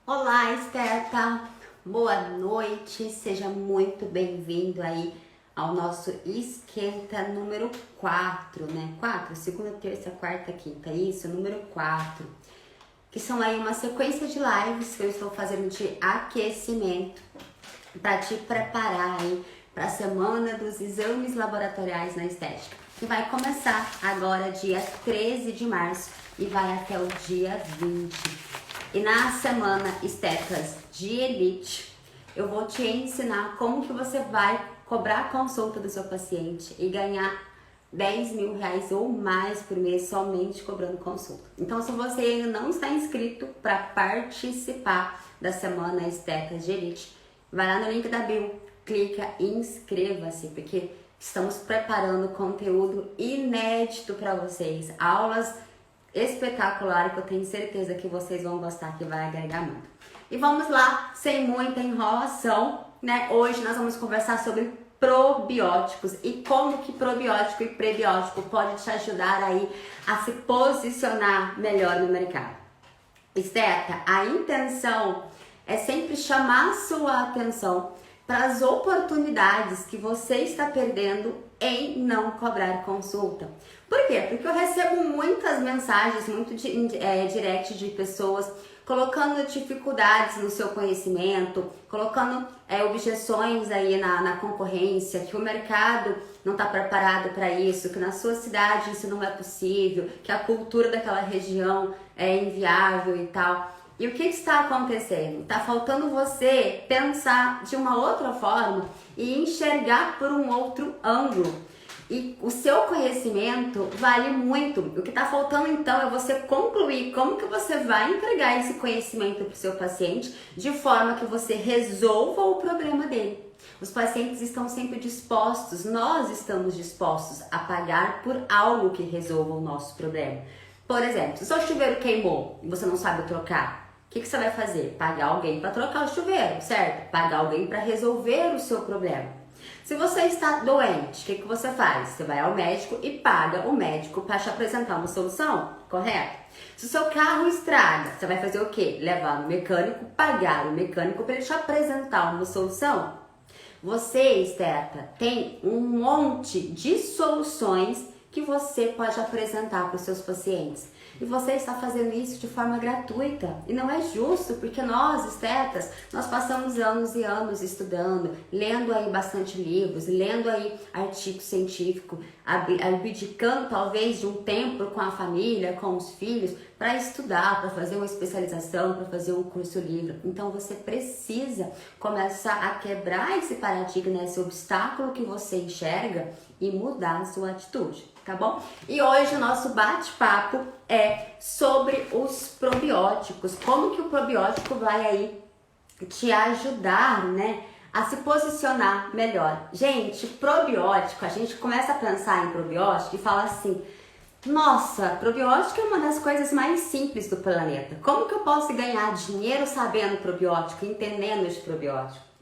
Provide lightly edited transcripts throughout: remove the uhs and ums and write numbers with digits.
Olá, Esteta! Boa noite, seja muito bem-vindo aí ao nosso Esquenta número 4, né? 4, segunda, terça, quarta, quinta, isso, número 4. Que são aí uma sequência de lives que eu estou fazendo de aquecimento para te preparar aí para a semana dos exames laboratoriais na estética, que vai começar agora dia 13 de março e vai até o dia 20. E na semana Estéticas de Elite, eu vou te ensinar como que você vai cobrar a consulta do seu paciente e ganhar 10 mil reais ou mais por mês somente cobrando consulta. Então, se você ainda não está inscrito para participar da semana Estéticas de Elite, vai lá no link da bio, clica e inscreva-se, porque estamos preparando conteúdo inédito para vocês, aulas espetacular que eu tenho certeza que vocês vão gostar, que vai agregar muito. E vamos lá, sem muita enrolação, né? Hoje nós vamos conversar sobre probióticos e como que probiótico e prebiótico pode te ajudar aí a se posicionar melhor no mercado. Esteta, a intenção é sempre chamar a sua atenção para as oportunidades que você está perdendo em não cobrar consulta. Por quê? Porque eu recebo muitas mensagens, muito direct de pessoas colocando dificuldades no seu conhecimento, colocando objeções aí na concorrência, que o mercado não está preparado para isso, que na sua cidade isso não é possível, que a cultura daquela região é inviável e tal. E o que está acontecendo? Está faltando você pensar de uma outra forma e enxergar por um outro ângulo. E o seu conhecimento vale muito. O que está faltando então é você concluir como que você vai entregar esse conhecimento para o seu paciente de forma que você resolva o problema dele. Os pacientes estão sempre dispostos, nós estamos dispostos a pagar por algo que resolva o nosso problema. Por exemplo, se o seu chuveiro queimou e você não sabe trocar, o que você vai fazer? Pagar alguém para trocar o chuveiro, certo? Pagar alguém para resolver o seu problema. Se você está doente, o que você faz? Você vai ao médico e paga o médico para te apresentar uma solução, correto? Se o seu carro estraga, você vai fazer o quê? Levar no mecânico, pagar o mecânico para ele te apresentar uma solução. Você, Esteta, tem um monte de soluções que você pode apresentar para os seus pacientes. E você está fazendo isso de forma gratuita. E não é justo, porque nós, estetas, nós passamos anos e anos estudando, lendo aí bastante livros, lendo aí artigo científico, abdicando talvez de um tempo com a família, com os filhos, para estudar, para fazer uma especialização, para fazer um curso livre. Então você precisa começar a quebrar esse paradigma, esse obstáculo que você enxerga e mudar a sua atitude, tá bom? E hoje o nosso bate-papo é sobre os probióticos, como que o probiótico vai aí te ajudar, né, a se posicionar melhor. Gente, probiótico, a gente começa a pensar em probiótico e fala assim: nossa, probiótico é uma das coisas mais simples do planeta. Como que eu posso ganhar dinheiro sabendo probiótico, entendendo de probiótico?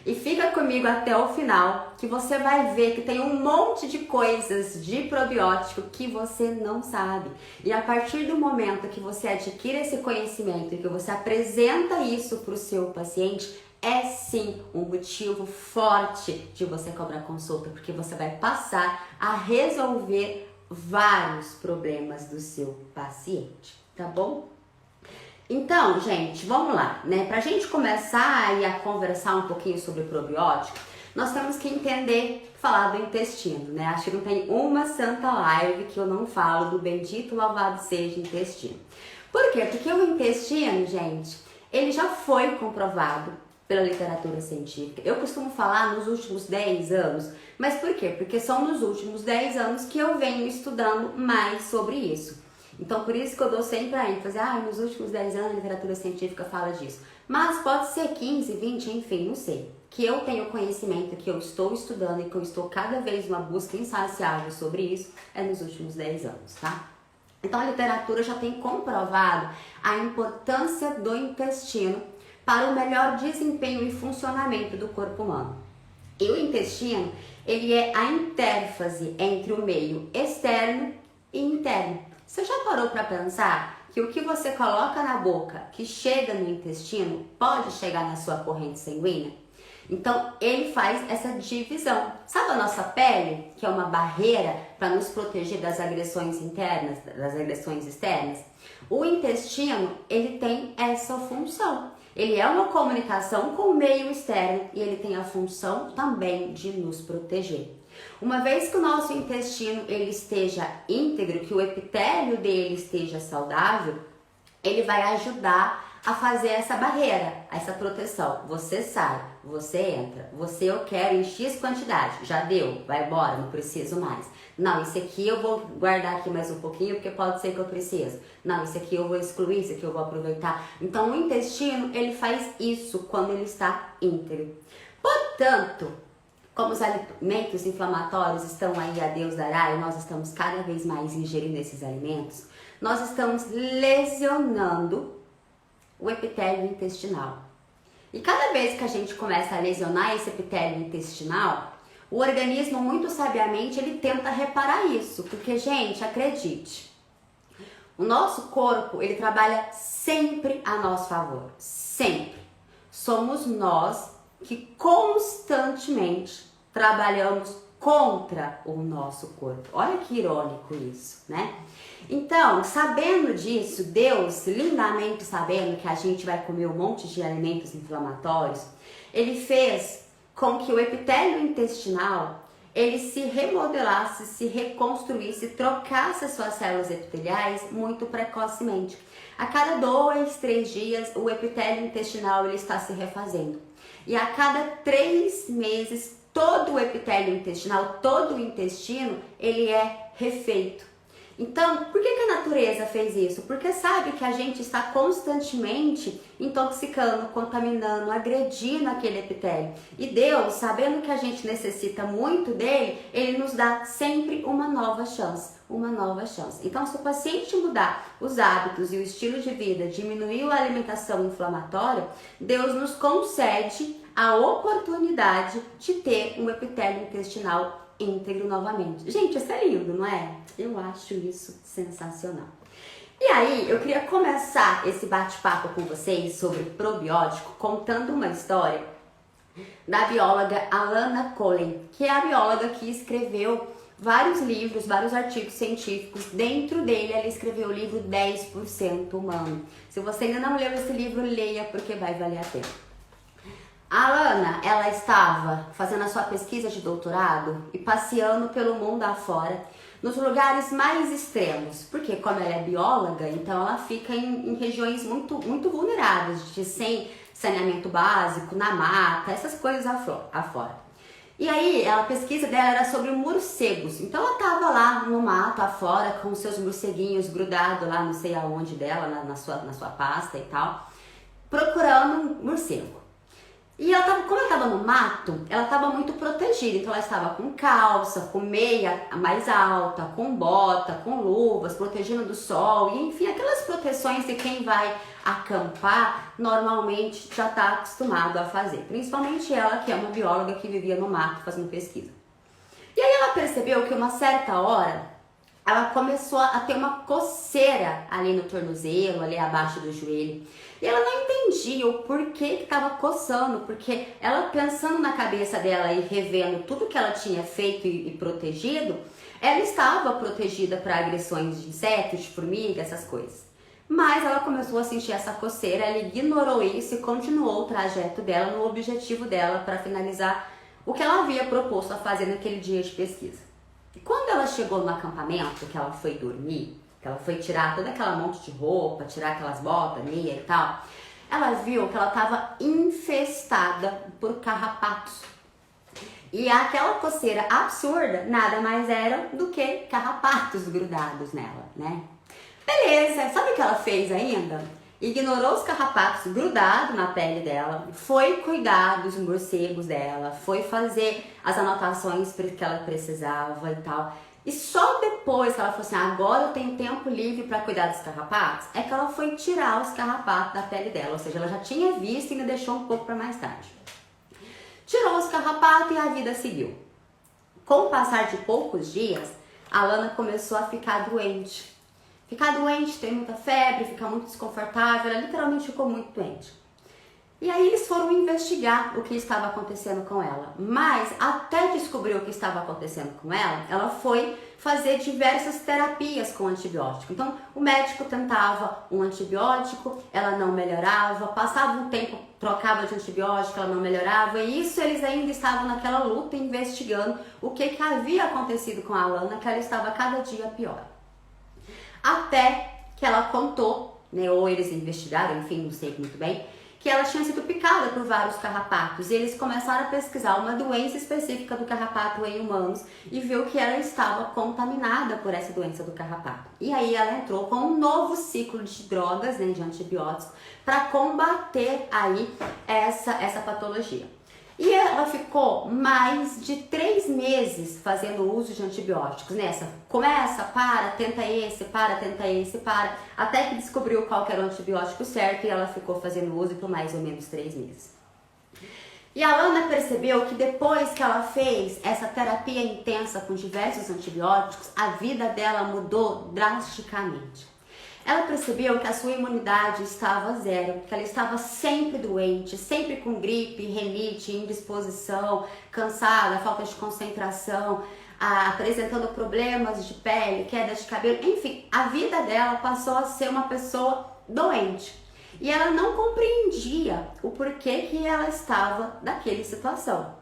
E fica comigo até o final, que você vai ver que tem um monte de coisas de probiótico que você não sabe. E a partir do momento que você adquire esse conhecimento e que você apresenta isso para o seu paciente, é sim um motivo forte de você cobrar consulta, porque você vai passar a resolver vários problemas do seu paciente, tá bom? Então, gente, vamos lá, né? Pra gente começar aí a conversar um pouquinho sobre probiótico, nós temos que entender, falar do intestino, né? Acho que não tem uma santa live que eu não falo do bendito louvado seja intestino. Por quê? Porque o intestino, gente, ele já foi comprovado pela literatura científica. Eu costumo falar nos últimos 10 anos, mas por quê? Porque são nos últimos 10 anos que eu venho estudando mais sobre isso. Então, por isso que eu dou sempre a ênfase, nos últimos 10 anos a literatura científica fala disso. Mas pode ser 15, 20, enfim, não sei. Que eu tenho conhecimento, que eu estou estudando e que eu estou cada vez numa busca insaciável sobre isso, é nos últimos 10 anos, tá? Então, a literatura já tem comprovado a importância do intestino para o melhor desempenho e funcionamento do corpo humano. E o intestino, ele é a interface entre o meio externo e interno. Você já parou para pensar que o que você coloca na boca, que chega no intestino, pode chegar na sua corrente sanguínea? Então, ele faz essa divisão. Sabe a nossa pele, que é uma barreira para nos proteger das agressões internas, das agressões externas? O intestino, ele tem essa função. Ele é uma comunicação com o meio externo e ele tem a função também de nos proteger. Uma vez que o nosso intestino ele esteja íntegro, que o epitélio dele esteja saudável, ele vai ajudar a fazer essa barreira, essa proteção. Você sai, você entra, você eu quero em X quantidade, já deu, vai embora, não preciso mais. Não, esse aqui eu vou guardar aqui mais um pouquinho porque pode ser que eu preciso. Não, esse aqui eu vou excluir, esse aqui eu vou aproveitar. Então o intestino ele faz isso quando ele está íntegro. Portanto, como os alimentos inflamatórios estão aí a Deus dará e nós estamos cada vez mais ingerindo esses alimentos, nós estamos lesionando o epitélio intestinal. E cada vez que a gente começa a lesionar esse epitélio intestinal, o organismo muito sabiamente ele tenta reparar isso, porque gente, acredite, o nosso corpo ele trabalha sempre a nosso favor, sempre. Somos nós que constantemente trabalhamos contra o nosso corpo. Olha que irônico isso, né? Então, sabendo disso, Deus, lindamente sabendo que a gente vai comer um monte de alimentos inflamatórios, ele fez com que o epitélio intestinal ele se remodelasse, se reconstruísse, trocasse as suas células epiteliais muito precocemente. A cada 2, 3 dias, o epitélio intestinal ele está se refazendo. E a cada 3 meses, todo o epitélio intestinal, todo o intestino, ele é refeito. Então, por que a natureza fez isso? Porque sabe que a gente está constantemente intoxicando, contaminando, agredindo aquele epitélio. E Deus, sabendo que a gente necessita muito dele, ele nos dá sempre uma nova chance. Uma nova chance. Então, se o paciente mudar os hábitos e o estilo de vida, diminuir a alimentação inflamatória, Deus nos concede a oportunidade de ter um epitélio intestinal íntegro novamente. Gente, isso é lindo, não é? Eu acho isso sensacional. E aí, eu queria começar esse bate-papo com vocês sobre probiótico contando uma história da bióloga Alana Colen, que é a bióloga que escreveu vários livros, vários artigos científicos. Dentro dele, ela escreveu o livro 10% Humano. Se você ainda não leu esse livro, leia porque vai valer a pena. A Alana, ela estava fazendo a sua pesquisa de doutorado e passeando pelo mundo afora, nos lugares mais extremos, porque como ela é bióloga, então ela fica em regiões muito vulneráveis, de sem saneamento básico, na mata, essas coisas afora. E aí, a pesquisa dela era sobre morcegos, então ela estava lá no mato afora com seus morceguinhos grudados lá, não sei aonde dela, na sua pasta e tal, procurando um morcego. E como ela estava no mato, ela estava muito protegida, então ela estava com calça, com meia mais alta, com bota, com luvas, protegendo do sol, e enfim, aquelas proteções que quem vai acampar normalmente já está acostumado a fazer, principalmente ela que é uma bióloga que vivia no mato fazendo pesquisa. E aí ela percebeu que uma certa hora ela começou a ter uma coceira ali no tornozelo, ali abaixo do joelho. E ela não entendia o porquê que estava coçando, porque ela pensando na cabeça dela e revendo tudo que ela tinha feito e protegido, ela estava protegida para agressões de insetos, de formiga, essas coisas. Mas ela começou a sentir essa coceira, ela ignorou isso e continuou o trajeto dela no objetivo dela para finalizar o que ela havia proposto a fazer naquele dia de pesquisa. E quando ela chegou no acampamento, que ela foi dormir, que ela foi tirar toda aquela monte de roupa, tirar aquelas botas, meia e tal, ela viu que ela estava infestada por carrapatos. E aquela coceira absurda nada mais era do que carrapatos grudados nela, né? Beleza, sabe o que ela fez ainda? Ignorou os carrapatos grudados na pele dela, foi cuidar dos morcegos dela, foi fazer as anotações que ela precisava e tal. E só depois que ela falou assim, agora eu tenho tempo livre para cuidar dos carrapatos, é que ela foi tirar os carrapatos da pele dela. Ou seja, ela já tinha visto e ainda deixou um pouco para mais tarde. Tirou os carrapatos e a vida seguiu. Com o passar de poucos dias, a Alana começou a ficar doente. ficar doente, ter muita febre, ficar muito desconfortável, ela literalmente ficou muito doente. E aí eles foram investigar o que estava acontecendo com ela. Mas até descobrir o que estava acontecendo com ela, ela foi fazer diversas terapias com antibiótico. Então o médico tentava um antibiótico, ela não melhorava, passava um tempo, trocava de antibiótico, ela não melhorava. E isso eles ainda estavam naquela luta investigando o que havia acontecido com a Alana, que ela estava cada dia pior. Até que ela contou, né, ou eles investigaram, enfim, não sei muito bem, que ela tinha sido picada por vários carrapatos. E eles começaram a pesquisar uma doença específica do carrapato em humanos e viu que ela estava contaminada por essa doença do carrapato. E aí ela entrou com um novo ciclo de drogas, né, de antibióticos, para combater aí essa patologia. E ela ficou mais de 3 meses fazendo uso de antibióticos nessa. Começa, para, tenta esse, para, até que descobriu qual que era o antibiótico certo e ela ficou fazendo uso por mais ou menos 3 meses. E a Alana percebeu que depois que ela fez essa terapia intensa com diversos antibióticos, a vida dela mudou drasticamente. Ela percebeu que a sua imunidade estava zero, que ela estava sempre doente, sempre com gripe, rinite, indisposição, cansada, falta de concentração, apresentando problemas de pele, queda de cabelo, enfim, a vida dela passou a ser uma pessoa doente. E ela não compreendia o porquê que ela estava naquela situação.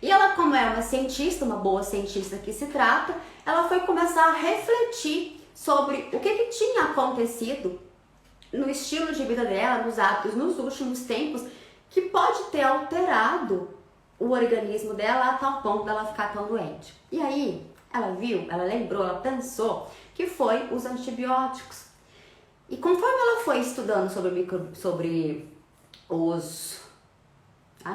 E ela, como é uma cientista, uma boa cientista que se trata, ela foi começar a refletir sobre o que tinha acontecido no estilo de vida dela, nos hábitos, nos últimos tempos, que pode ter alterado o organismo dela a tal ponto dela ficar tão doente. E aí, ela viu, ela lembrou, ela pensou que foi os antibióticos. E conforme ela foi estudando sobre os...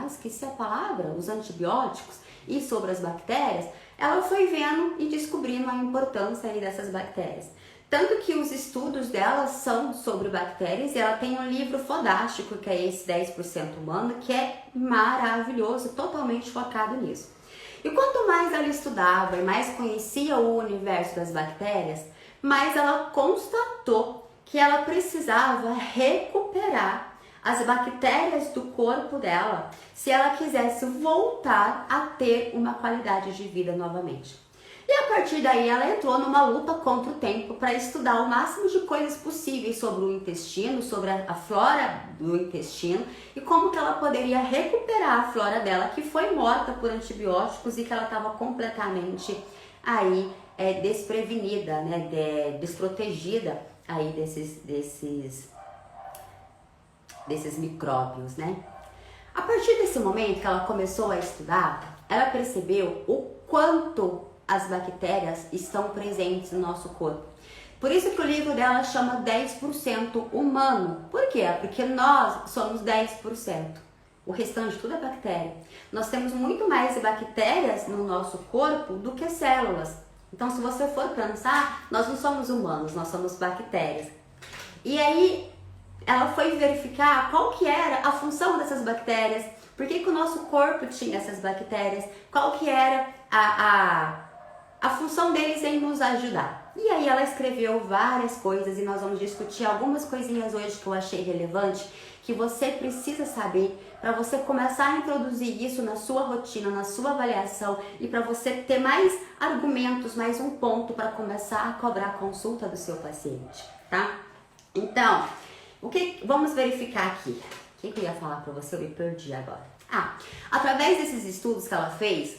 esqueci a palavra, os antibióticos e sobre as bactérias, ela foi vendo e descobrindo a importância aí dessas bactérias. Tanto que os estudos dela são sobre bactérias e ela tem um livro fodástico, que é esse 10% humano, que é maravilhoso, totalmente focado nisso. E quanto mais ela estudava e mais conhecia o universo das bactérias, mais ela constatou que ela precisava recuperar as bactérias do corpo dela se ela quisesse voltar a ter uma qualidade de vida novamente. E a partir daí ela entrou numa luta contra o tempo para estudar o máximo de coisas possíveis sobre o intestino, sobre a flora do intestino e como que ela poderia recuperar a flora dela que foi morta por antibióticos e que ela estava completamente aí desprevenida, né, desprotegida aí desses micróbios, né? A partir desse momento que ela começou a estudar, ela percebeu o quanto as bactérias estão presentes no nosso corpo. Por isso que o livro dela chama 10% humano. Por quê? Porque nós somos 10%. O restante tudo é bactéria. Nós temos muito mais bactérias no nosso corpo do que células. Então, se você for pensar, nós não somos humanos, nós somos bactérias. E aí, ela foi verificar qual que era a função dessas bactérias, por que o nosso corpo tinha essas bactérias, qual que era a função deles em nos ajudar. E aí ela escreveu várias coisas e nós vamos discutir algumas coisinhas hoje que eu achei relevante, que você precisa saber para você começar a introduzir isso na sua rotina, na sua avaliação e para você ter mais argumentos, mais um ponto para começar a cobrar a consulta do seu paciente, tá? Então, vamos verificar aqui. O que eu ia falar para você? Eu me perdi agora. Através desses estudos que ela fez,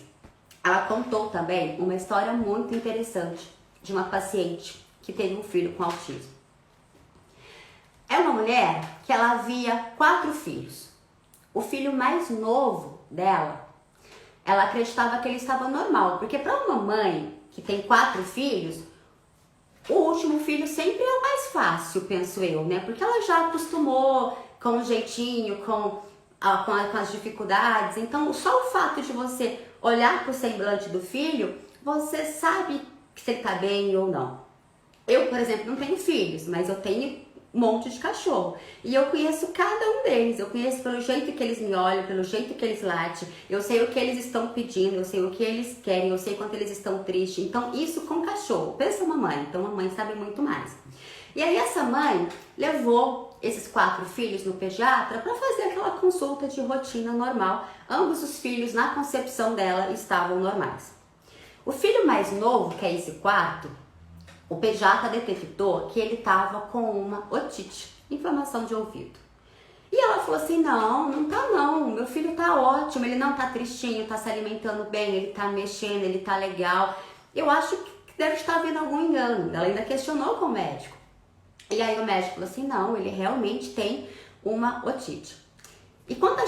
ela contou também uma história muito interessante de uma paciente que teve um filho com autismo. É uma mulher que ela havia 4 filhos. O filho mais novo dela, ela acreditava que ele estava normal, porque para uma mãe que tem 4 filhos, o último filho sempre é o mais fácil, penso eu, né? Porque ela já acostumou com o jeitinho, com as dificuldades. Então, só o fato de você olhar para o semblante do filho, você sabe se ele está bem ou não. Eu, por exemplo, não tenho filhos, mas eu tenho monte de cachorro. E eu conheço cada um deles, eu conheço pelo jeito que eles me olham, pelo jeito que eles latem, eu sei o que eles estão pedindo, eu sei o que eles querem, eu sei quanto eles estão tristes. Então, isso com cachorro. Pensa uma mãe, então a mãe sabe muito mais. E aí essa mãe levou esses 4 filhos no pediatra para fazer aquela consulta de rotina normal. Ambos os filhos na concepção dela estavam normais. O filho mais novo, que é esse quarto, o pediatra detectou que ele estava com uma otite, inflamação de ouvido. E ela falou assim, não tá não, meu filho tá ótimo, ele não tá tristinho, tá se alimentando bem, ele tá mexendo, ele tá legal. Eu acho que deve estar havendo algum engano. Ela ainda questionou com o médico. E aí o médico falou assim, não, ele realmente tem uma otite. E quando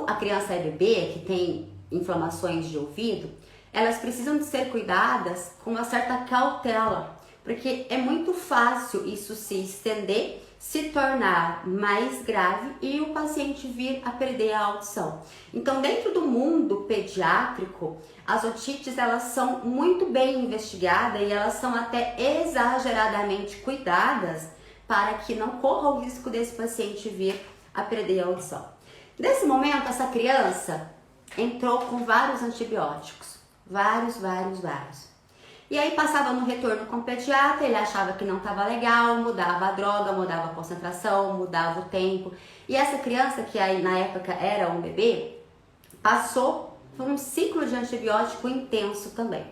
a criança é bebê, que tem inflamações de ouvido, elas precisam de ser cuidadas com uma certa cautela, porque é muito fácil isso se estender, se tornar mais grave e o paciente vir a perder a audição. Então, dentro do mundo pediátrico, as otites elas são muito bem investigadas e elas são até exageradamente cuidadas para que não corra o risco desse paciente vir a perder a audição. Nesse momento, essa criança entrou com vários antibióticos. Vários. E aí passava no retorno com o pediatra, ele achava que não estava legal, mudava a droga, mudava a concentração, mudava o tempo. E essa criança, que aí na época era um bebê, passou por um ciclo de antibiótico intenso também.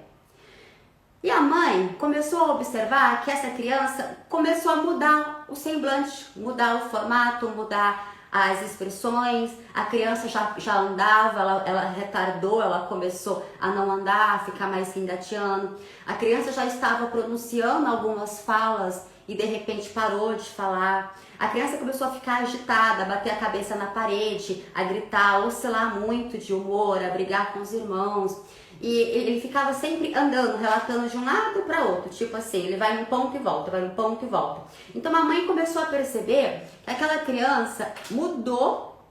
E a mãe começou a observar que essa criança começou a mudar o semblante, mudar o formato, mudar as expressões, a criança já andava, ela retardou, ela começou a não andar, a ficar mais engateando. A criança já estava pronunciando algumas falas e de repente parou de falar. A criança começou a ficar agitada, a bater a cabeça na parede, a gritar, a oscilar muito de humor, a brigar com os irmãos. E ele ficava sempre andando, relatando de um lado para outro, tipo assim, ele vai num ponto e volta, vai num ponto e volta. Então a mãe começou a perceber que aquela criança mudou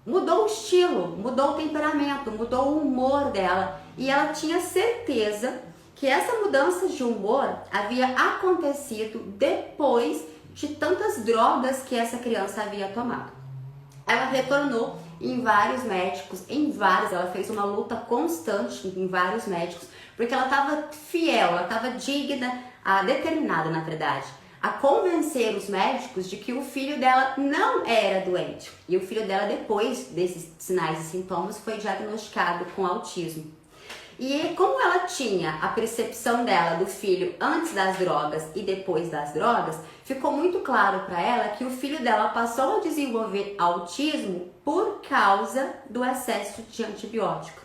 o estilo, mudou o temperamento, mudou o humor dela. E ela tinha certeza que essa mudança de humor havia acontecido depois de tantas drogas que essa criança havia tomado. Ela retornou em vários médicos, ela fez uma luta constante em vários médicos, porque ela estava fiel, ela estava digna, determinada na verdade, a convencer os médicos de que o filho dela não era doente. E o filho dela, depois desses sinais e sintomas, foi diagnosticado com autismo. E como ela tinha a percepção dela do filho antes das drogas e depois das drogas, ficou muito claro para ela que o filho dela passou a desenvolver autismo por causa do excesso de antibiótico.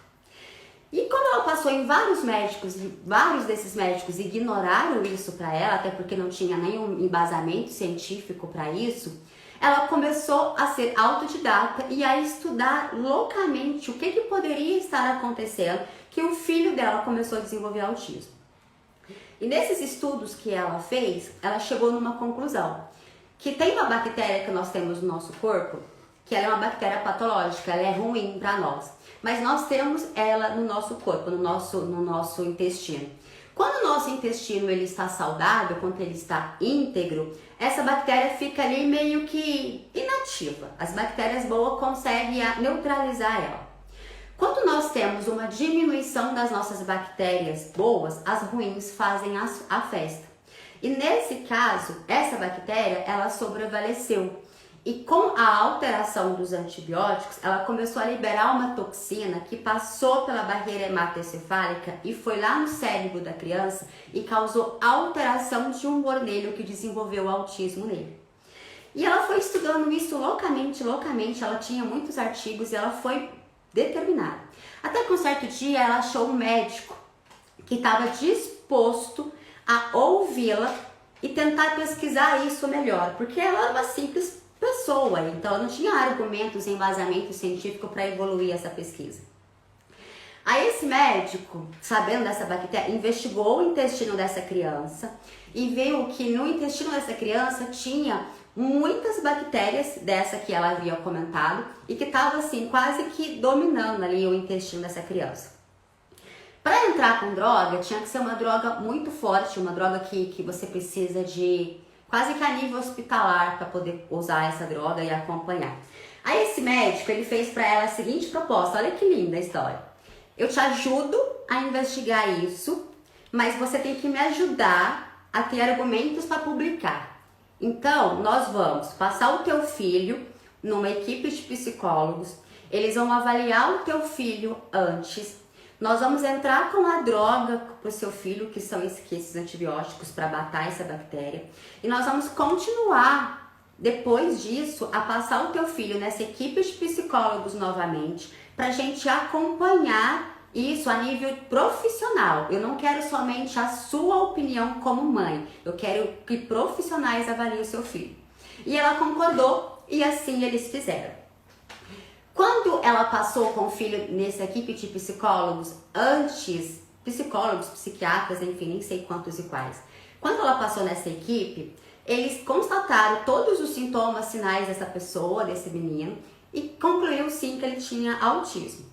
E como ela passou em vários médicos, vários desses médicos ignoraram isso para ela, até porque não tinha nenhum embasamento científico para isso, ela começou a ser autodidata e a estudar loucamente o que poderia estar acontecendo que o filho dela começou a desenvolver autismo. E nesses estudos que ela fez, ela chegou numa conclusão, que tem uma bactéria que nós temos no nosso corpo, que ela é uma bactéria patológica, ela é ruim para nós, mas nós temos ela no nosso corpo, no nosso intestino. Quando o nosso intestino ele está saudável, quando ele está íntegro, essa bactéria fica ali meio que inativa. As bactérias boas conseguem neutralizar ela. Quando nós temos uma diminuição das nossas bactérias boas, as ruins fazem a festa. E nesse caso, essa bactéria, ela sobrevaleceu. E com a alteração dos antibióticos, ela começou a liberar uma toxina que passou pela barreira hematoencefálica e foi lá no cérebro da criança e causou alteração de humor nele, o que desenvolveu o autismo nele. E ela foi estudando isso loucamente, ela tinha muitos artigos e ela foi determinada. Até que um certo dia ela achou um médico que estava disposto a ouvi-la e tentar pesquisar isso melhor, porque ela era uma simples pessoa, então ela não tinha argumentos e embasamento científico para evoluir essa pesquisa. Aí esse médico, sabendo dessa bactéria, investigou o intestino dessa criança e viu que no intestino dessa criança tinha muitas bactérias dessa que ela havia comentado e que estava assim quase que dominando ali o intestino dessa criança. Para entrar com droga tinha que ser uma droga muito forte, uma droga que você precisa de quase que a nível hospitalar para poder usar essa droga e acompanhar. Aí esse médico, ele fez para ela a seguinte proposta, olha que linda a história. Eu te ajudo a investigar isso, mas você tem que me ajudar a ter argumentos para publicar. Então, nós vamos passar o teu filho numa equipe de psicólogos, eles vão avaliar o teu filho antes, nós vamos entrar com a droga para o seu filho, que são esses antibióticos para matar essa bactéria, e nós vamos continuar, depois disso, a passar o teu filho nessa equipe de psicólogos novamente, para a gente acompanhar isso a nível profissional. Eu não quero somente a sua opinião como mãe, eu quero que profissionais avaliem o seu filho. E ela concordou e assim eles fizeram. Quando ela passou com o filho nessa equipe de psicólogos, antes, psicólogos, psiquiatras, enfim, nem sei quantos e quais. Quando ela passou nessa equipe, eles constataram todos os sintomas, sinais dessa pessoa, desse menino, e concluiu sim que ele tinha autismo.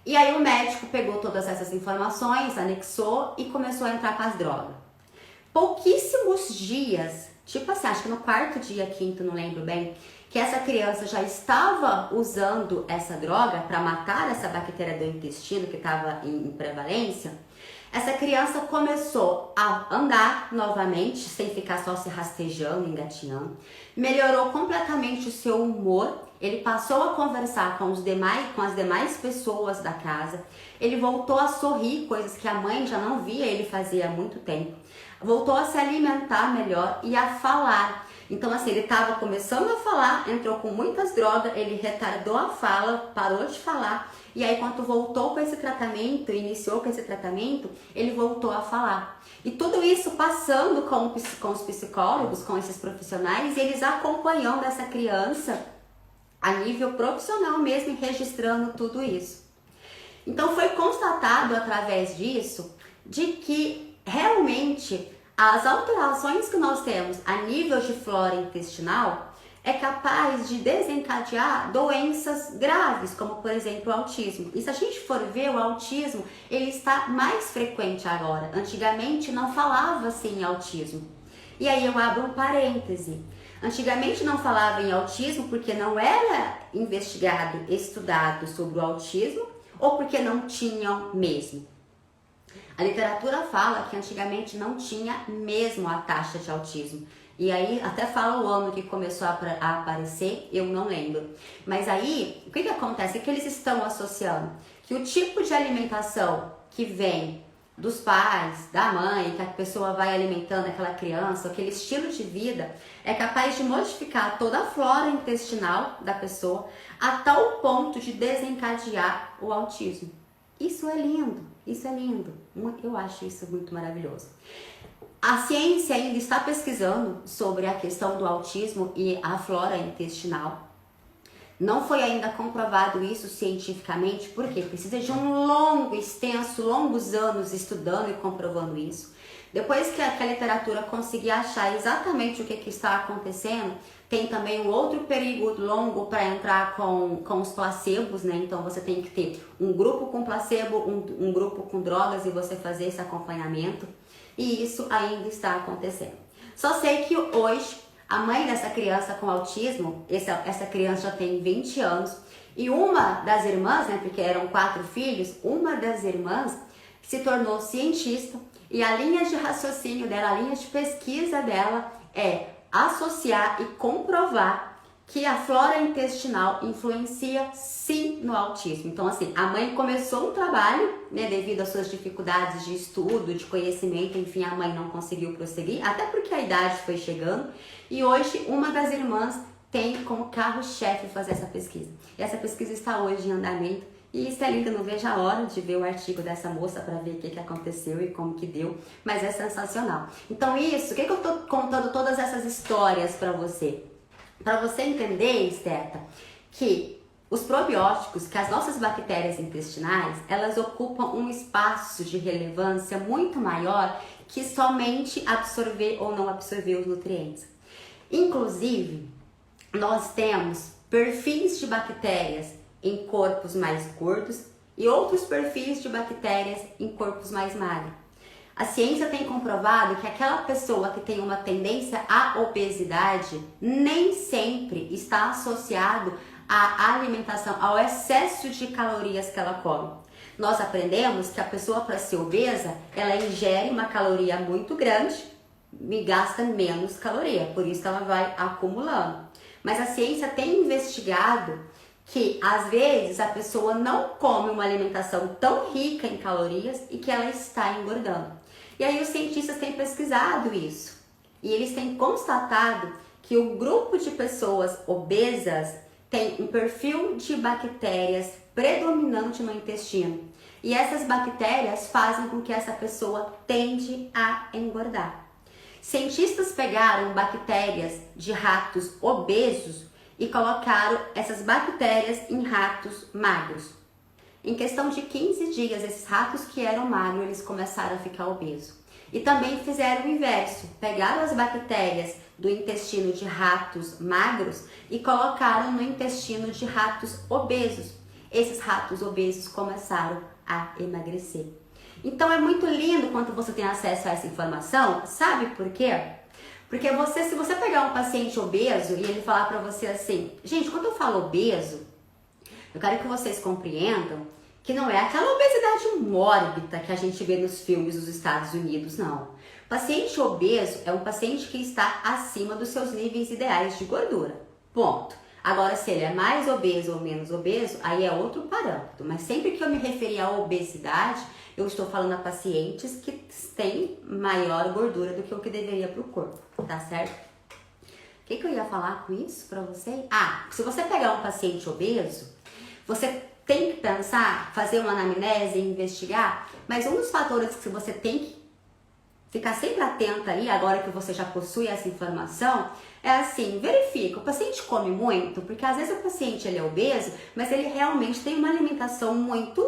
E aí o médico pegou todas essas informações, anexou e começou a entrar com as drogas. Pouquíssimos dias, tipo assim, acho que no quarto dia, quinto, não lembro bem, que essa criança já estava usando essa droga para matar essa bactéria do intestino que estava em prevalência, essa criança começou a andar novamente, sem ficar só se rastejando, engatinhando, melhorou completamente o seu humor, ele passou a conversar com as demais pessoas da casa, ele voltou a sorrir, coisas que a mãe já não via ele fazer há muito tempo, voltou a se alimentar melhor e a falar. Então assim, ele estava começando a falar, entrou com muitas drogas, ele retardou a fala, parou de falar, e aí quando voltou com esse tratamento, iniciou com esse tratamento, ele voltou a falar. E tudo isso passando com os psicólogos, com esses profissionais, e eles acompanhando essa criança a nível profissional mesmo, registrando tudo isso. Então foi constatado através disso, de que realmente as alterações que nós temos a nível de flora intestinal é capaz de desencadear doenças graves, como por exemplo o autismo. E se a gente for ver, o autismo ele está mais frequente agora. Antigamente não falava-se em autismo. E aí eu abro um parêntese. Antigamente não falava em autismo porque não era investigado, estudado sobre o autismo ou porque não tinham mesmo. A literatura fala que antigamente não tinha mesmo a taxa de autismo. E aí, até fala o ano que começou a aparecer, eu não lembro. Mas aí, o que acontece? O que eles estão associando? Que o tipo de alimentação que vem dos pais, da mãe, que a pessoa vai alimentando aquela criança, aquele estilo de vida, é capaz de modificar toda a flora intestinal da pessoa a tal ponto de desencadear o autismo. Isso é lindo, isso é lindo. Eu acho isso muito maravilhoso. A ciência ainda está pesquisando sobre a questão do autismo e a flora intestinal. Não foi ainda comprovado isso cientificamente, porque precisa de um longos anos estudando e comprovando isso. Depois que a literatura conseguir achar exatamente o que está acontecendo, tem também um outro perigo longo para entrar com os placebos, né? Então você tem que ter um grupo com placebo, um grupo com drogas e você fazer esse acompanhamento. E isso ainda está acontecendo. Só sei que hoje a mãe dessa criança com autismo, essa criança já tem 20 anos, e uma das irmãs, né, porque eram 4 filhos, uma das irmãs se tornou cientista, e a linha de raciocínio dela, a linha de pesquisa dela é associar e comprovar que a flora intestinal influencia sim no autismo. Então assim, a mãe começou um trabalho, né, devido às suas dificuldades de estudo, de conhecimento, enfim, a mãe não conseguiu prosseguir, até porque a idade foi chegando, e hoje uma das irmãs tem como carro-chefe fazer essa pesquisa. E essa pesquisa está hoje em andamento, e isso é lindo, não vejo a hora de ver o artigo dessa moça para ver o que aconteceu e como que deu, mas é sensacional. Então isso, o que eu tô contando todas essas histórias para você? Para você entender, Esteta, que os probióticos, que as nossas bactérias intestinais, elas ocupam um espaço de relevância muito maior que somente absorver ou não absorver os nutrientes. Inclusive, nós temos perfis de bactérias em corpos mais gordos e outros perfis de bactérias em corpos mais magros. A ciência tem comprovado que aquela pessoa que tem uma tendência à obesidade nem sempre está associado à alimentação, ao excesso de calorias que ela come. Nós aprendemos que a pessoa, para ser obesa, ela ingere uma caloria muito grande e gasta menos caloria, por isso ela vai acumulando. Mas a ciência tem investigado que às vezes a pessoa não come uma alimentação tão rica em calorias e que ela está engordando. E aí os cientistas têm pesquisado isso e eles têm constatado que o grupo de pessoas obesas tem um perfil de bactérias predominante no intestino. E essas bactérias fazem com que essa pessoa tende a engordar. Cientistas pegaram bactérias de ratos obesos e colocaram essas bactérias em ratos magros. Em questão de 15 dias, esses ratos que eram magros, eles começaram a ficar obesos. E também fizeram o inverso, pegaram as bactérias do intestino de ratos magros e colocaram no intestino de ratos obesos. Esses ratos obesos começaram a emagrecer. Então é muito lindo quando você tem acesso a essa informação, sabe por quê? Porque se você pegar um paciente obeso e ele falar pra você assim, gente, quando eu falo obeso, eu quero que vocês compreendam que não é aquela obesidade mórbida que a gente vê nos filmes dos Estados Unidos, não. Paciente obeso é um paciente que está acima dos seus níveis ideais de gordura, ponto. Agora, se ele é mais obeso ou menos obeso, aí é outro parâmetro. Mas sempre que eu me referir à obesidade, eu estou falando a pacientes que têm maior gordura do que o que deveria para o corpo, tá certo? O que eu ia falar com isso para você? Se você pegar um paciente obeso, você tem que pensar, fazer uma anamnese e investigar, mas um dos fatores que você tem que ficar sempre atenta aí, agora que você já possui essa informação, é assim, verifica, o paciente come muito, porque às vezes o paciente ele é obeso, mas ele realmente tem uma alimentação muito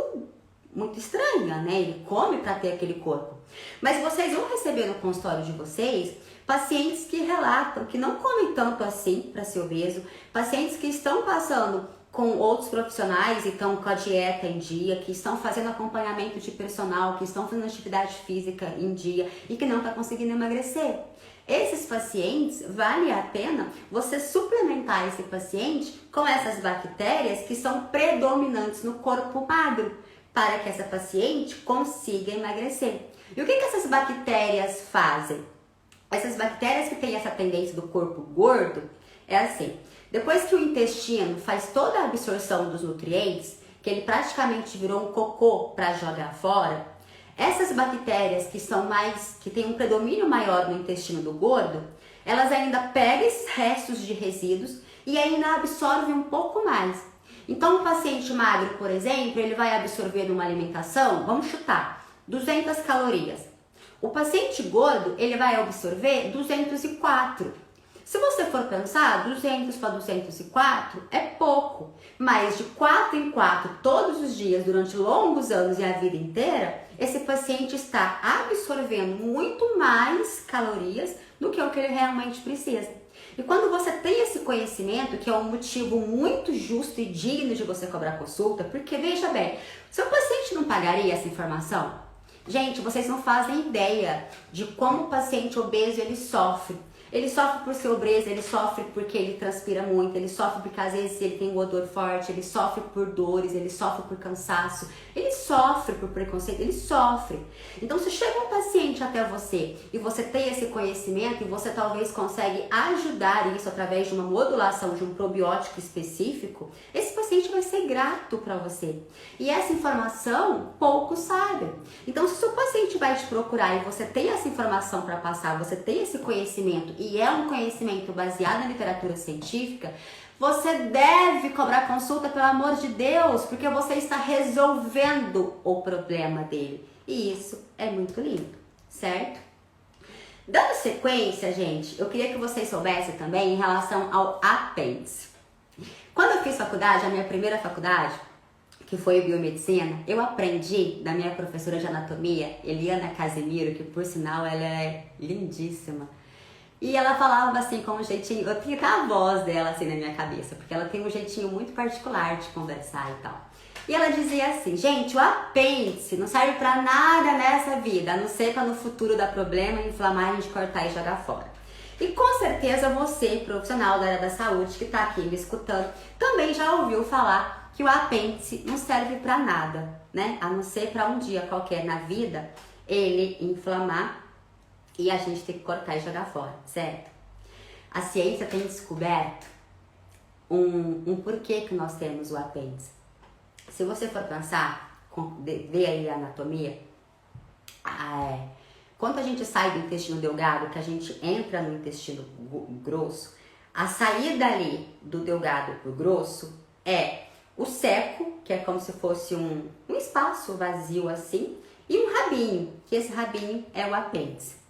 estranha, né? Ele come para ter aquele corpo. Mas vocês vão receber no consultório de vocês pacientes que relatam que não comem tanto assim para ser obeso, pacientes que estão passando com outros profissionais e estão com a dieta em dia, que estão fazendo acompanhamento de personal, que estão fazendo atividade física em dia e que não está conseguindo emagrecer. Esses pacientes, vale a pena você suplementar esse paciente com essas bactérias que são predominantes no corpo magro, para que essa paciente consiga emagrecer. E o que essas bactérias fazem? Essas bactérias que têm essa tendência do corpo gordo, é assim, depois que o intestino faz toda a absorção dos nutrientes, que ele praticamente virou um cocô para jogar fora, essas bactérias que têm um predomínio maior no intestino do gordo, elas ainda pegam esses restos de resíduos e ainda absorvem um pouco mais. Então, um paciente magro, por exemplo, ele vai absorver numa alimentação, vamos chutar, 200 calorias. O paciente gordo, ele vai absorver 204. Se você for pensar, 200 para 204 é pouco, mas de 4 em 4, todos os dias, durante longos anos e a vida inteira, esse paciente está absorvendo muito mais calorias do que o que ele realmente precisa. E quando você tem esse conhecimento, que é um motivo muito justo e digno de você cobrar consulta, porque veja bem, seu paciente não pagaria essa informação? Gente, vocês não fazem ideia de como o paciente obeso ele sofre. Ele sofre por ser obeso, ele sofre porque ele transpira muito, ele sofre porque às vezes ele tem um odor forte, ele sofre por dores, ele sofre por cansaço, ele sofre por preconceito, ele sofre. Então se chega um paciente até você e você tem esse conhecimento e você talvez consegue ajudar isso através de uma modulação de um probiótico específico, esse paciente vai ser grato para você. E essa informação poucos sabem. Então se o seu paciente vai te procurar e você tem essa informação para passar, você tem esse conhecimento e é um conhecimento baseado na literatura científica, você deve cobrar consulta, pelo amor de Deus, porque você está resolvendo o problema dele. E isso é muito lindo, certo? Dando sequência, gente, eu queria que vocês soubessem também em relação ao apêndice. Quando eu fiz faculdade, a minha primeira faculdade, que foi biomedicina, eu aprendi da minha professora de anatomia, Eliana Casemiro, que por sinal ela é lindíssima, E ela falava assim com um jeitinho, eu tinha até a voz dela assim na minha cabeça, porque ela tem um jeitinho muito particular de conversar e tal. E ela dizia assim, gente, o apêndice não serve pra nada nessa vida, a não ser pra no futuro dar problema, inflamar, a gente cortar e jogar fora. E com certeza você, profissional da área da saúde, que tá aqui me escutando, também já ouviu falar que o apêndice não serve pra nada, né? A não ser pra um dia qualquer na vida, ele inflamar e a gente ter que cortar e jogar fora, certo? A ciência tem descoberto um porquê que nós temos o apêndice. Se você for pensar, ver aí a anatomia, quando a gente sai do intestino delgado, que a gente entra no intestino grosso, a saída ali do delgado pro grosso é o seco, que é como se fosse um espaço vazio assim, e um rabinho, que esse rabinho é o apêndice.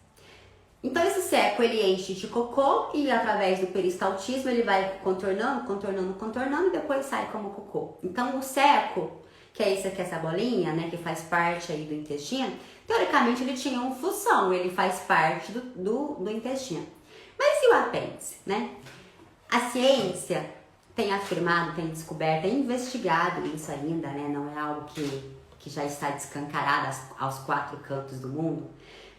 Então esse seco ele enche de cocô e através do peristaltismo ele vai contornando e depois sai como cocô. Então o seco, que é essa bolinha, né, que faz parte aí do intestino, teoricamente ele tinha uma função, ele faz parte do intestino. Mas e o apêndice, né? A ciência tem afirmado, tem descoberto, tem investigado isso ainda, né? Não é algo que já está descancarado aos quatro cantos do mundo.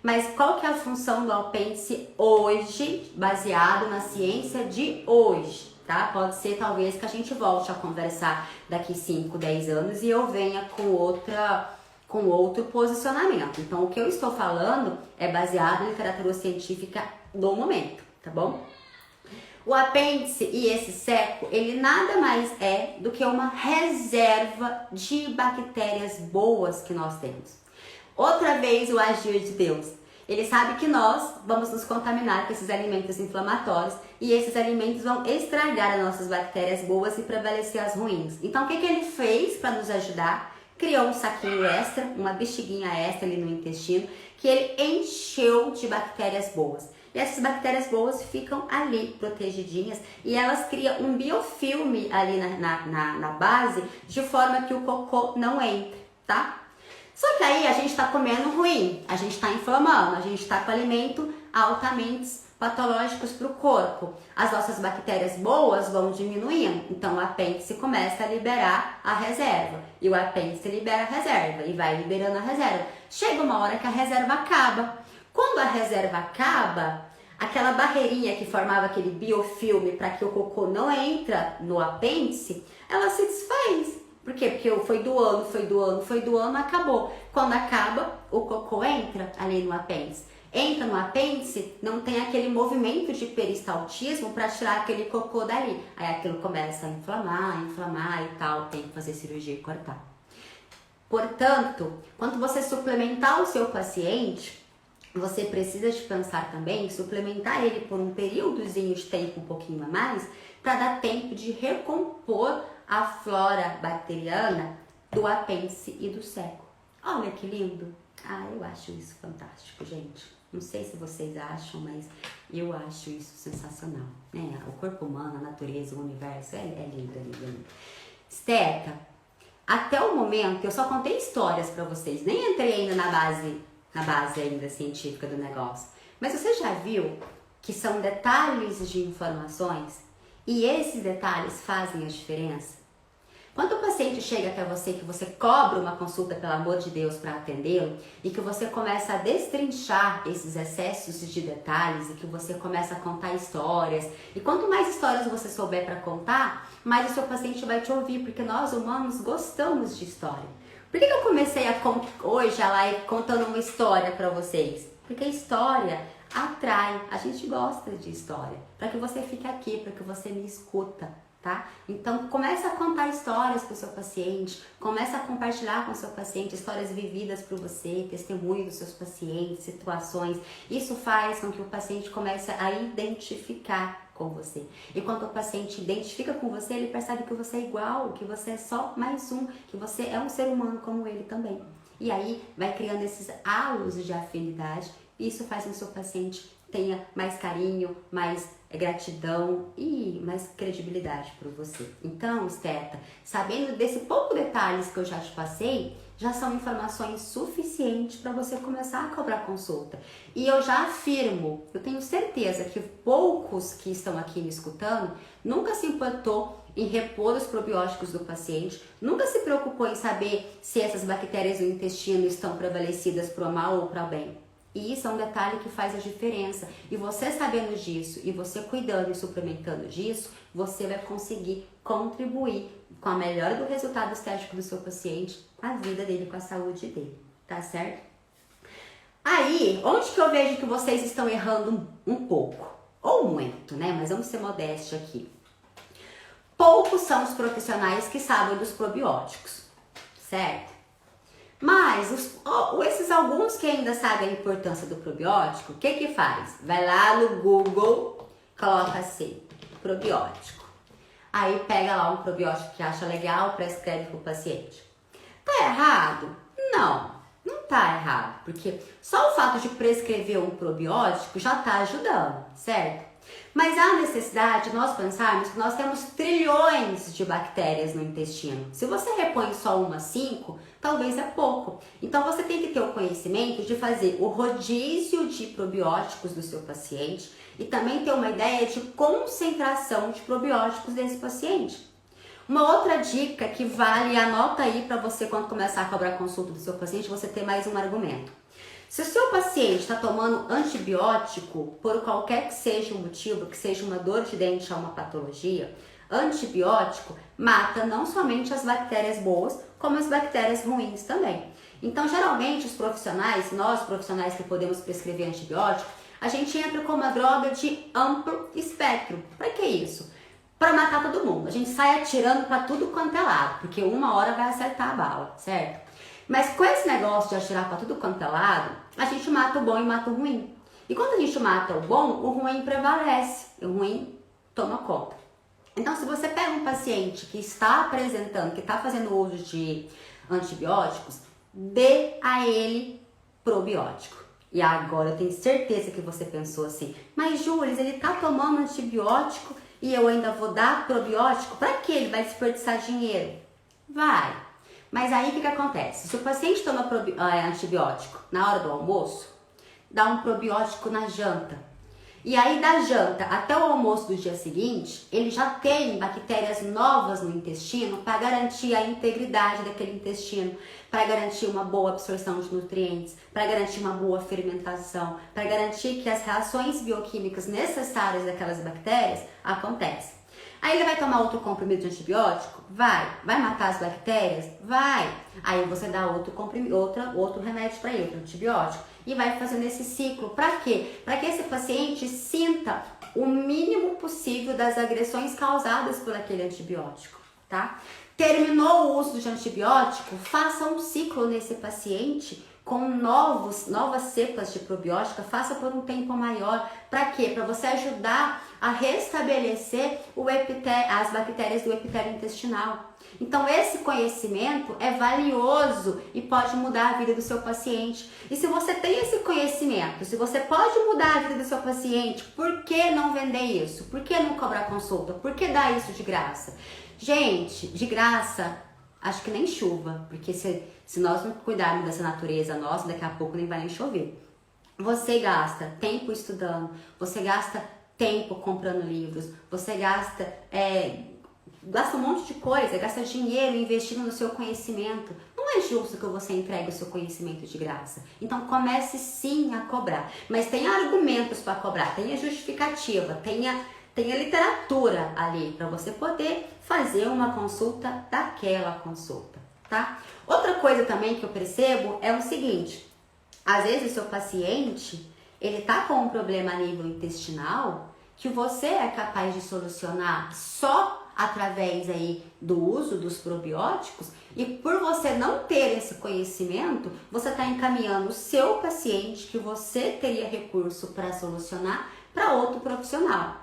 Mas qual que é a função do apêndice hoje, baseado na ciência de hoje, tá? Pode ser talvez que a gente volte a conversar daqui 5, 10 anos e eu venha com outro posicionamento. Então o que eu estou falando é baseado em literatura científica do momento, tá bom? O apêndice e esse seco, ele nada mais é do que uma reserva de bactérias boas que nós temos. Outra vez o agir de Deus. Ele sabe que nós vamos nos contaminar com esses alimentos inflamatórios e esses alimentos vão estragar as nossas bactérias boas e prevalecer as ruins. Então o que ele fez para nos ajudar? Criou um saquinho extra, uma bexiguinha extra ali no intestino, que ele encheu de bactérias boas. E essas bactérias boas ficam ali protegidinhas e elas criam um biofilme ali na base, de forma que o cocô não entre, tá? Só que aí a gente está comendo ruim, a gente está inflamando, a gente está com alimento altamente patológicos para o corpo. As nossas bactérias boas vão diminuindo, então o apêndice começa a liberar a reserva. E o apêndice libera a reserva e vai liberando a reserva. Chega uma hora que a reserva acaba. Quando a reserva acaba, aquela barreirinha que formava aquele biofilme para que o cocô não entra no apêndice, ela se desfaz. Por quê? Porque foi doando, acabou. Quando acaba, o cocô entra ali no apêndice. Entra no apêndice, não tem aquele movimento de peristaltismo para tirar aquele cocô dali. Aí aquilo começa a inflamar e tal, tem que fazer cirurgia e cortar. Portanto, quando você suplementar o seu paciente, você precisa de pensar também em suplementar ele por um períodozinho de tempo um pouquinho a mais, para dar tempo de recompor a flora bacteriana do apêndice e do seco. Olha que lindo! Ah, eu acho isso fantástico, gente. Não sei se vocês acham, mas eu acho isso sensacional, né? O corpo humano, a natureza, o universo, é lindo, é lindo. Esteta, até o momento eu só contei histórias para vocês, nem entrei ainda na base ainda científica do negócio. Mas você já viu que são detalhes de informações e esses detalhes fazem a diferença? Quando o paciente chega até você, que você cobra uma consulta, pelo amor de Deus, para atendê-lo, e que você começa a destrinchar esses excessos de detalhes, e que você começa a contar histórias, e quanto mais histórias você souber para contar, mais o seu paciente vai te ouvir, porque nós humanos gostamos de história. Por que eu comecei hoje a live contando uma história para vocês? Porque a história atrai, a gente gosta de história, para que você fique aqui, para que você me escuta. Tá? Então, começa a contar histórias para o seu paciente, começa a compartilhar com o seu paciente histórias vividas por você, testemunhos dos seus pacientes, situações. Isso faz com que o paciente comece a identificar com você. E quando o paciente identifica com você, ele percebe que você é igual, que você é só mais um, que você é um ser humano como ele também. E aí, vai criando esses halos de afinidade, e isso faz com que o seu paciente tenha mais carinho, mais é gratidão e mais credibilidade por você. Então, Esteta, sabendo desse pouco detalhes que eu já te passei, já são informações suficientes para você começar a cobrar consulta. E eu já afirmo, eu tenho certeza que poucos que estão aqui me escutando nunca se importou em repor os probióticos do paciente, nunca se preocupou em saber se essas bactérias do intestino estão prevalecidas para o mal ou para o bem. E isso é um detalhe que faz a diferença. E você sabendo disso e você cuidando e suplementando disso, você vai conseguir contribuir com a melhora do resultado estético do seu paciente, com a vida dele, com a saúde dele, tá certo? Aí, onde que eu vejo que vocês estão errando um pouco? Ou muito, né? Mas vamos ser modestos aqui. Poucos são os profissionais que sabem dos probióticos, certo? Mas esses alguns que ainda sabem a importância do probiótico, o que que faz? Vai lá no Google, coloca assim, probiótico. Aí pega lá um probiótico que acha legal, prescreve para o paciente. Tá errado? Não tá errado, porque só o fato de prescrever um probiótico já tá ajudando, certo? Mas há necessidade de nós pensarmos que nós temos trilhões de bactérias no intestino. Se você repõe só 1 a 5, talvez é pouco. Então você tem que ter o conhecimento de fazer o rodízio de probióticos do seu paciente e também ter uma ideia de concentração de probióticos desse paciente. Uma outra dica que vale, anota aí para você quando começar a cobrar consulta do seu paciente, você ter mais um argumento. Se o seu paciente está tomando antibiótico, por qualquer que seja o motivo, que seja uma dor de dente ou uma patologia, antibiótico mata não somente as bactérias boas, como as bactérias ruins também. Então, geralmente, os profissionais, nós profissionais que podemos prescrever antibiótico, a gente entra com uma droga de amplo espectro. Para que isso? Para matar todo mundo. A gente sai atirando para tudo quanto é lado, porque uma hora vai acertar a bala, certo? Mas com esse negócio de atirar para tudo quanto é lado, a gente mata o bom e mata o ruim. E quando a gente mata o bom, o ruim prevalece, o ruim toma conta. Então, se você pega um paciente que está apresentando, que está fazendo uso de antibióticos, dê a ele probiótico. E agora eu tenho certeza que você pensou assim, mas Júlia, ele está tomando antibiótico e eu ainda vou dar probiótico? Para que ele vai desperdiçar dinheiro? Vai. Mas aí o que acontece? Se o paciente toma antibiótico na hora do almoço, dá um probiótico na janta. E aí da janta até o almoço do dia seguinte, ele já tem bactérias novas no intestino para garantir a integridade daquele intestino, para garantir uma boa absorção de nutrientes, para garantir uma boa fermentação, para garantir que as reações bioquímicas necessárias daquelas bactérias acontecem. Aí ele vai tomar outro comprimido de antibiótico? Vai. Vai matar as bactérias? Vai. Aí você dá outro remédio para ele, outro antibiótico. E vai fazendo esse ciclo. Para quê? Para que esse paciente sinta o mínimo possível das agressões causadas por aquele antibiótico, tá? Terminou o uso de antibiótico? Faça um ciclo nesse paciente com novas cepas de probiótica, faça por um tempo maior. Para quê? Para você ajudar a restabelecer as bactérias do epitélio intestinal. Então esse conhecimento é valioso e pode mudar a vida do seu paciente. E se você tem esse conhecimento, se você pode mudar a vida do seu paciente, por que não vender isso? Por que não cobrar consulta? Por que dar isso de graça? Gente, de graça, acho que nem chuva, porque se nós não cuidarmos dessa natureza nossa, daqui a pouco nem vai nem chover. Você gasta tempo estudando, você gasta tempo comprando livros, você gasta um monte de coisa, gasta dinheiro investindo no seu conhecimento. Não é justo que você entregue o seu conhecimento de graça. Então comece sim a cobrar, mas tenha argumentos para cobrar, tenha justificativa, tenha literatura ali para você poder fazer uma consulta daquela consulta, tá? Outra coisa também que eu percebo é o seguinte, às vezes o seu paciente, ele tá com um problema a nível intestinal que você é capaz de solucionar só através aí do uso dos probióticos, e por você não ter esse conhecimento, você está encaminhando o seu paciente, que você teria recurso para solucionar, para outro profissional.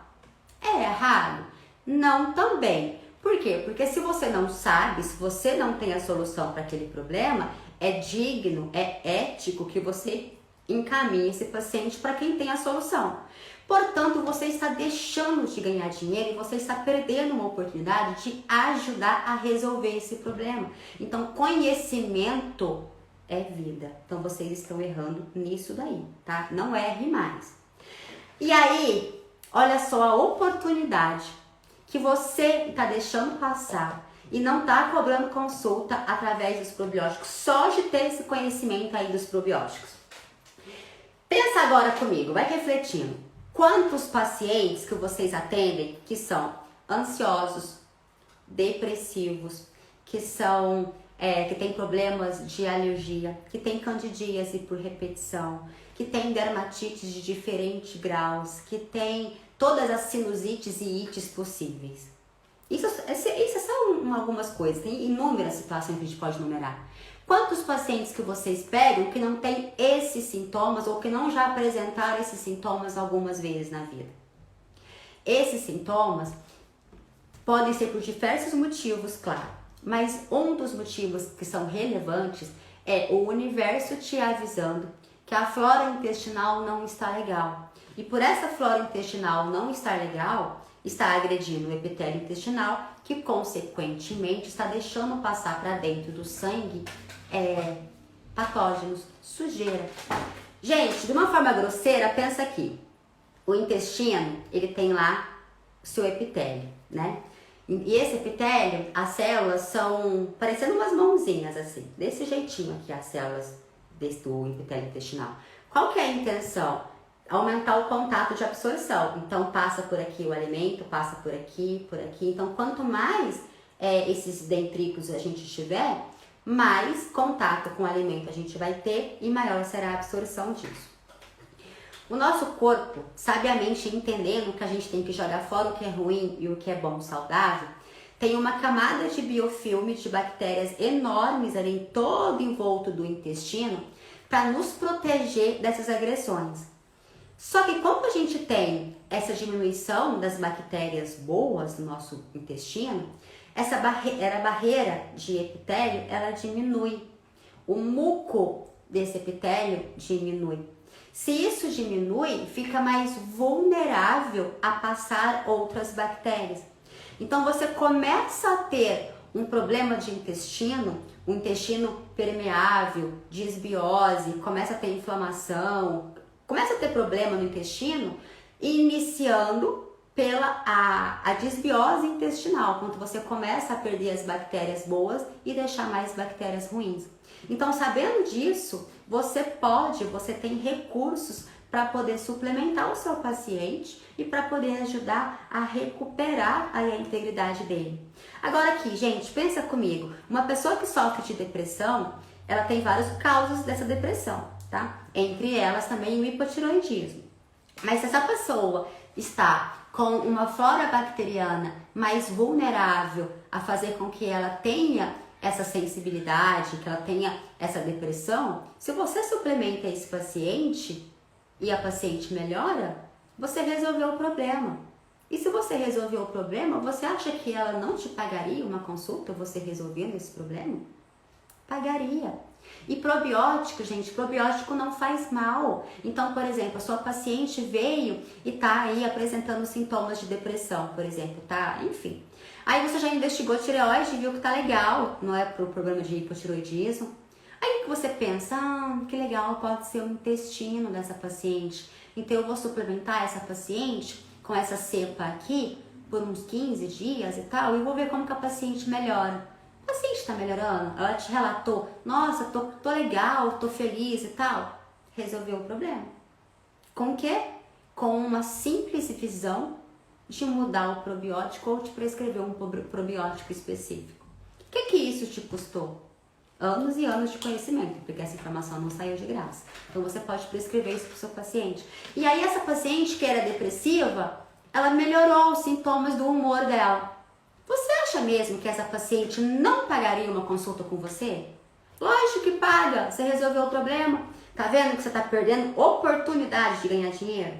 É errado? Não também. Por quê? Porque se você não sabe, se você não tem a solução para aquele problema, é digno, é ético que você encaminhe esse paciente para quem tem a solução. Portanto, você está deixando de ganhar dinheiro e você está perdendo uma oportunidade de ajudar a resolver esse problema. Então, conhecimento é vida. Então, vocês estão errando nisso daí, tá? Não erre mais. E aí, olha só a oportunidade que você está deixando passar e não está cobrando consulta através dos probióticos, só de ter esse conhecimento aí dos probióticos. Pensa agora comigo, vai refletindo. Quantos pacientes que vocês atendem que são ansiosos, depressivos, que têm problemas de alergia, que têm candidíase por repetição, que têm dermatites de diferentes graus, que têm todas as sinusites e ites possíveis? Isso são algumas coisas, tem inúmeras situações que a gente pode numerar. Quantos pacientes que vocês pegam que não têm esses sintomas ou que não já apresentaram esses sintomas algumas vezes na vida? Esses sintomas podem ser por diversos motivos, claro, mas um dos motivos que são relevantes é o universo te avisando que a flora intestinal não está legal. E por essa flora intestinal não estar legal, está agredindo o epitélio intestinal, que consequentemente está deixando passar para dentro do sangue patógenos, sujeira. Gente, de uma forma grosseira, pensa aqui. O intestino, ele tem lá o seu epitélio, né? E esse epitélio, as células são parecendo umas mãozinhas assim, desse jeitinho aqui, as células do epitélio intestinal. Qual que é a intenção? Aumentar o contato de absorção. Então, passa por aqui o alimento, passa por aqui, por aqui. Então, quanto mais esses dendríticos a gente tiver, mais contato com o alimento a gente vai ter e maior será a absorção disso. O nosso corpo, sabiamente entendendo que a gente tem que jogar fora o que é ruim e o que é bom, saudável, tem uma camada de biofilme de bactérias enormes ali em todo envolto do intestino para nos proteger dessas agressões. Só que como a gente tem essa diminuição das bactérias boas no nosso intestino, essa barreira de epitélio, ela diminui. O muco desse epitélio diminui. Se isso diminui, fica mais vulnerável a passar outras bactérias. Então você começa a ter um problema de intestino, um intestino permeável, disbiose, começa a ter inflamação, começa a ter problema no intestino, iniciando pela a disbiose intestinal, quando você começa a perder as bactérias boas e deixar mais bactérias ruins. Então, sabendo disso, você tem recursos para poder suplementar o seu paciente e para poder ajudar a recuperar a integridade dele. Agora aqui, gente, pensa comigo, uma pessoa que sofre de depressão, ela tem várias causas dessa depressão, tá? Entre elas também o hipotiroidismo. Mas se essa pessoa está com uma flora bacteriana mais vulnerável a fazer com que ela tenha essa sensibilidade, que ela tenha essa depressão, se você suplementa esse paciente e a paciente melhora, você resolveu o problema. E se você resolveu o problema, você acha que ela não te pagaria uma consulta, você resolvendo esse problema? Pagaria. E probiótico, gente, probiótico não faz mal. Então, por exemplo, a sua paciente veio e tá aí apresentando sintomas de depressão, por exemplo, tá? Enfim. Aí você já investigou tireoide e viu que tá legal, não é pro problema de hipotiroidismo. Aí que você pensa, que legal, pode ser o intestino dessa paciente. Então eu vou suplementar essa paciente com essa cepa aqui por uns 15 dias e tal, e vou ver como que a paciente melhora. A paciente está melhorando? Ela te relatou, nossa, tô legal, tô feliz e tal. Resolveu o problema. Com o quê? Com uma simples visão de mudar o probiótico ou te prescrever um probiótico específico. O que isso te custou? Anos e anos de conhecimento, porque essa informação não saiu de graça. Então você pode prescrever isso para o seu paciente. E aí essa paciente que era depressiva, ela melhorou os sintomas do humor dela. Você acha mesmo que essa paciente não pagaria uma consulta com você? Lógico que paga, você resolveu o problema. Tá vendo que você está perdendo oportunidade de ganhar dinheiro?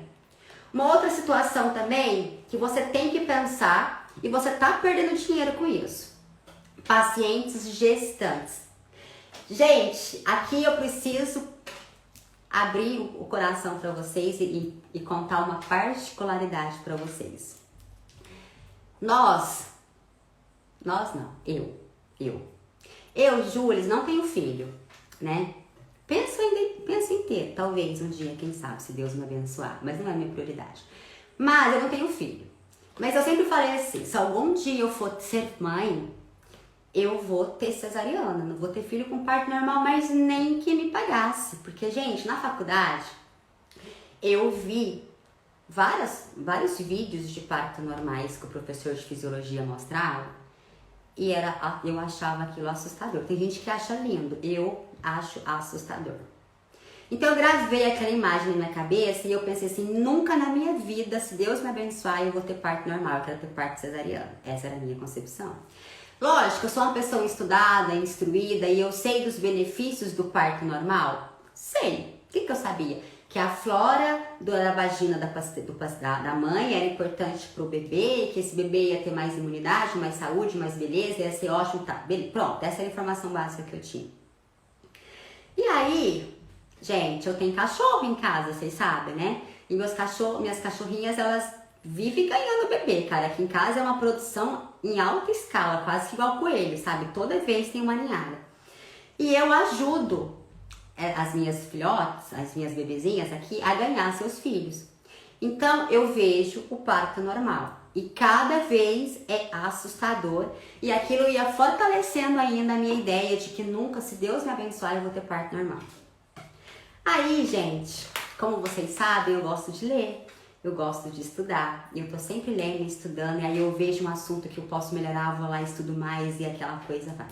Uma outra situação também que você tem que pensar e você está perdendo dinheiro com isso. Pacientes gestantes. Gente, aqui eu preciso abrir o coração para vocês e contar uma particularidade para vocês. Eu, Júlia, não tenho filho, né? Penso em ter, talvez um dia, quem sabe, se Deus me abençoar, mas não é a minha prioridade. Mas eu não tenho filho. Mas eu sempre falei assim, se algum dia eu for ser mãe, eu vou ter cesariana, não vou ter filho com parto normal, mas nem que me pagasse. Porque, gente, na faculdade, eu vi vários vídeos de parto normais que o professor de fisiologia mostrava e eu achava aquilo assustador. Tem gente que acha lindo, eu acho assustador. Então eu gravei aquela imagem na minha cabeça e eu pensei assim, nunca na minha vida, se Deus me abençoar, eu vou ter parto normal, eu quero ter parto cesariano. Essa era a minha concepção. Lógico, eu sou uma pessoa estudada, instruída e eu sei dos benefícios do parto normal? Sei. O que eu sabia? Que a flora da vagina da mãe era importante para o bebê, que esse bebê ia ter mais imunidade, mais saúde, mais beleza, ia ser ótimo, tá? Pronto, essa era a informação básica que eu tinha. E aí, gente, eu tenho cachorro em casa, vocês sabem, né? E minhas cachorrinhas, elas vivem ganhando bebê, cara. Aqui em casa é uma produção em alta escala, quase que igual coelho, sabe? Toda vez tem uma ninhada. E eu ajudo as minhas filhotes, as minhas bebezinhas aqui, a ganhar seus filhos. Então, eu vejo o parto normal. E cada vez é assustador. E aquilo ia fortalecendo ainda a minha ideia de que nunca, se Deus me abençoar, eu vou ter parto normal. Aí, gente, como vocês sabem, eu gosto de ler. Eu gosto de estudar, eu tô sempre lendo e estudando, e aí eu vejo um assunto que eu posso melhorar, vou lá e estudo mais e aquela coisa vai.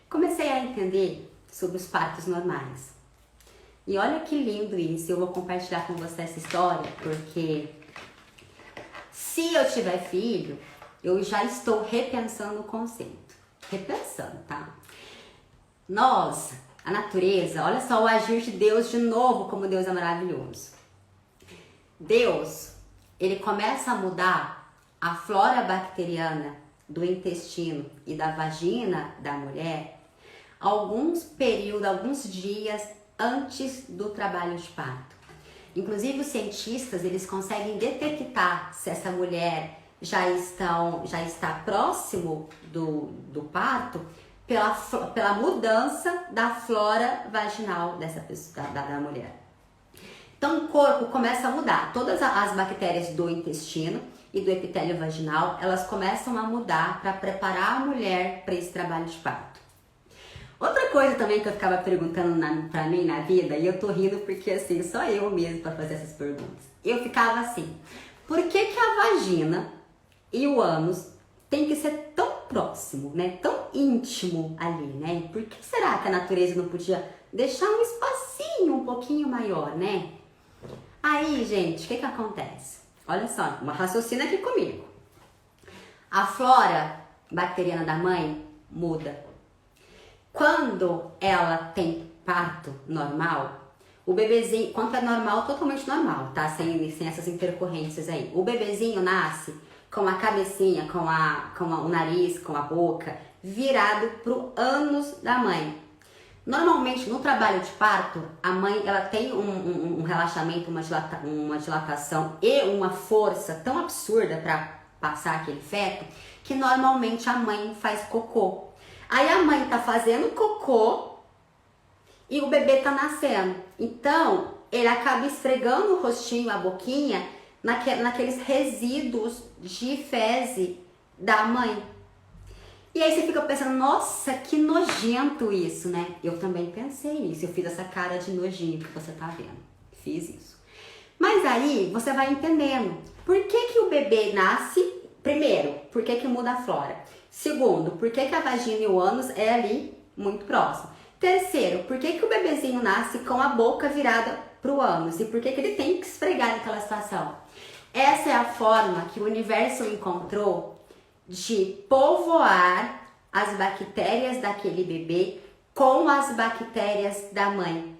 Comecei a entender sobre os partos normais. E olha que lindo isso, eu vou compartilhar com você essa história, porque se eu tiver filho, eu já estou repensando o conceito. Repensando, tá? A natureza, olha só o agir de Deus de novo, como Deus é maravilhoso. Deus, ele começa a mudar a flora bacteriana do intestino e da vagina da mulher alguns dias antes do trabalho de parto. Inclusive os cientistas, eles conseguem detectar se essa mulher já está próximo do parto pela mudança da flora vaginal dessa pessoa, da mulher. Então o corpo começa a mudar, todas as bactérias do intestino e do epitélio vaginal, elas começam a mudar para preparar a mulher para esse trabalho de parto. Outra coisa também que eu ficava perguntando pra mim na vida, e eu tô rindo porque assim, só eu mesmo para fazer essas perguntas. Eu ficava assim, por que a vagina e o ânus tem que ser tão próximo, né? Tão íntimo ali, né? Por que será que a natureza não podia deixar um espacinho um pouquinho maior, né? Aí, gente, o que acontece? Olha só, uma raciocina aqui comigo. A flora bacteriana da mãe muda. Quando ela tem parto normal, o bebezinho, quando é normal, totalmente normal, tá? Sem essas intercorrências aí. O bebezinho nasce com a cabecinha, com o nariz, com a boca, virado pro ânus da mãe. Normalmente, no trabalho de parto, a mãe ela tem um relaxamento, uma dilatação e uma força tão absurda para passar aquele feto, que normalmente a mãe faz cocô. Aí a mãe tá fazendo cocô e o bebê tá nascendo. Então, ele acaba esfregando o rostinho, a boquinha, naqueles resíduos de fezes da mãe. E aí você fica pensando, nossa, que nojento isso, né? Eu também pensei nisso, eu fiz essa cara de nojinho que você tá vendo. Fiz isso. Mas aí você vai entendendo. Por que o bebê nasce? Primeiro, por que muda a flora? Segundo, por que a vagina e o ânus é ali muito próximo? Terceiro, por que o bebezinho nasce com a boca virada pro ânus? E por que ele tem que esfregar naquela situação? Essa é a forma que o universo encontrou de povoar as bactérias daquele bebê com as bactérias da mãe.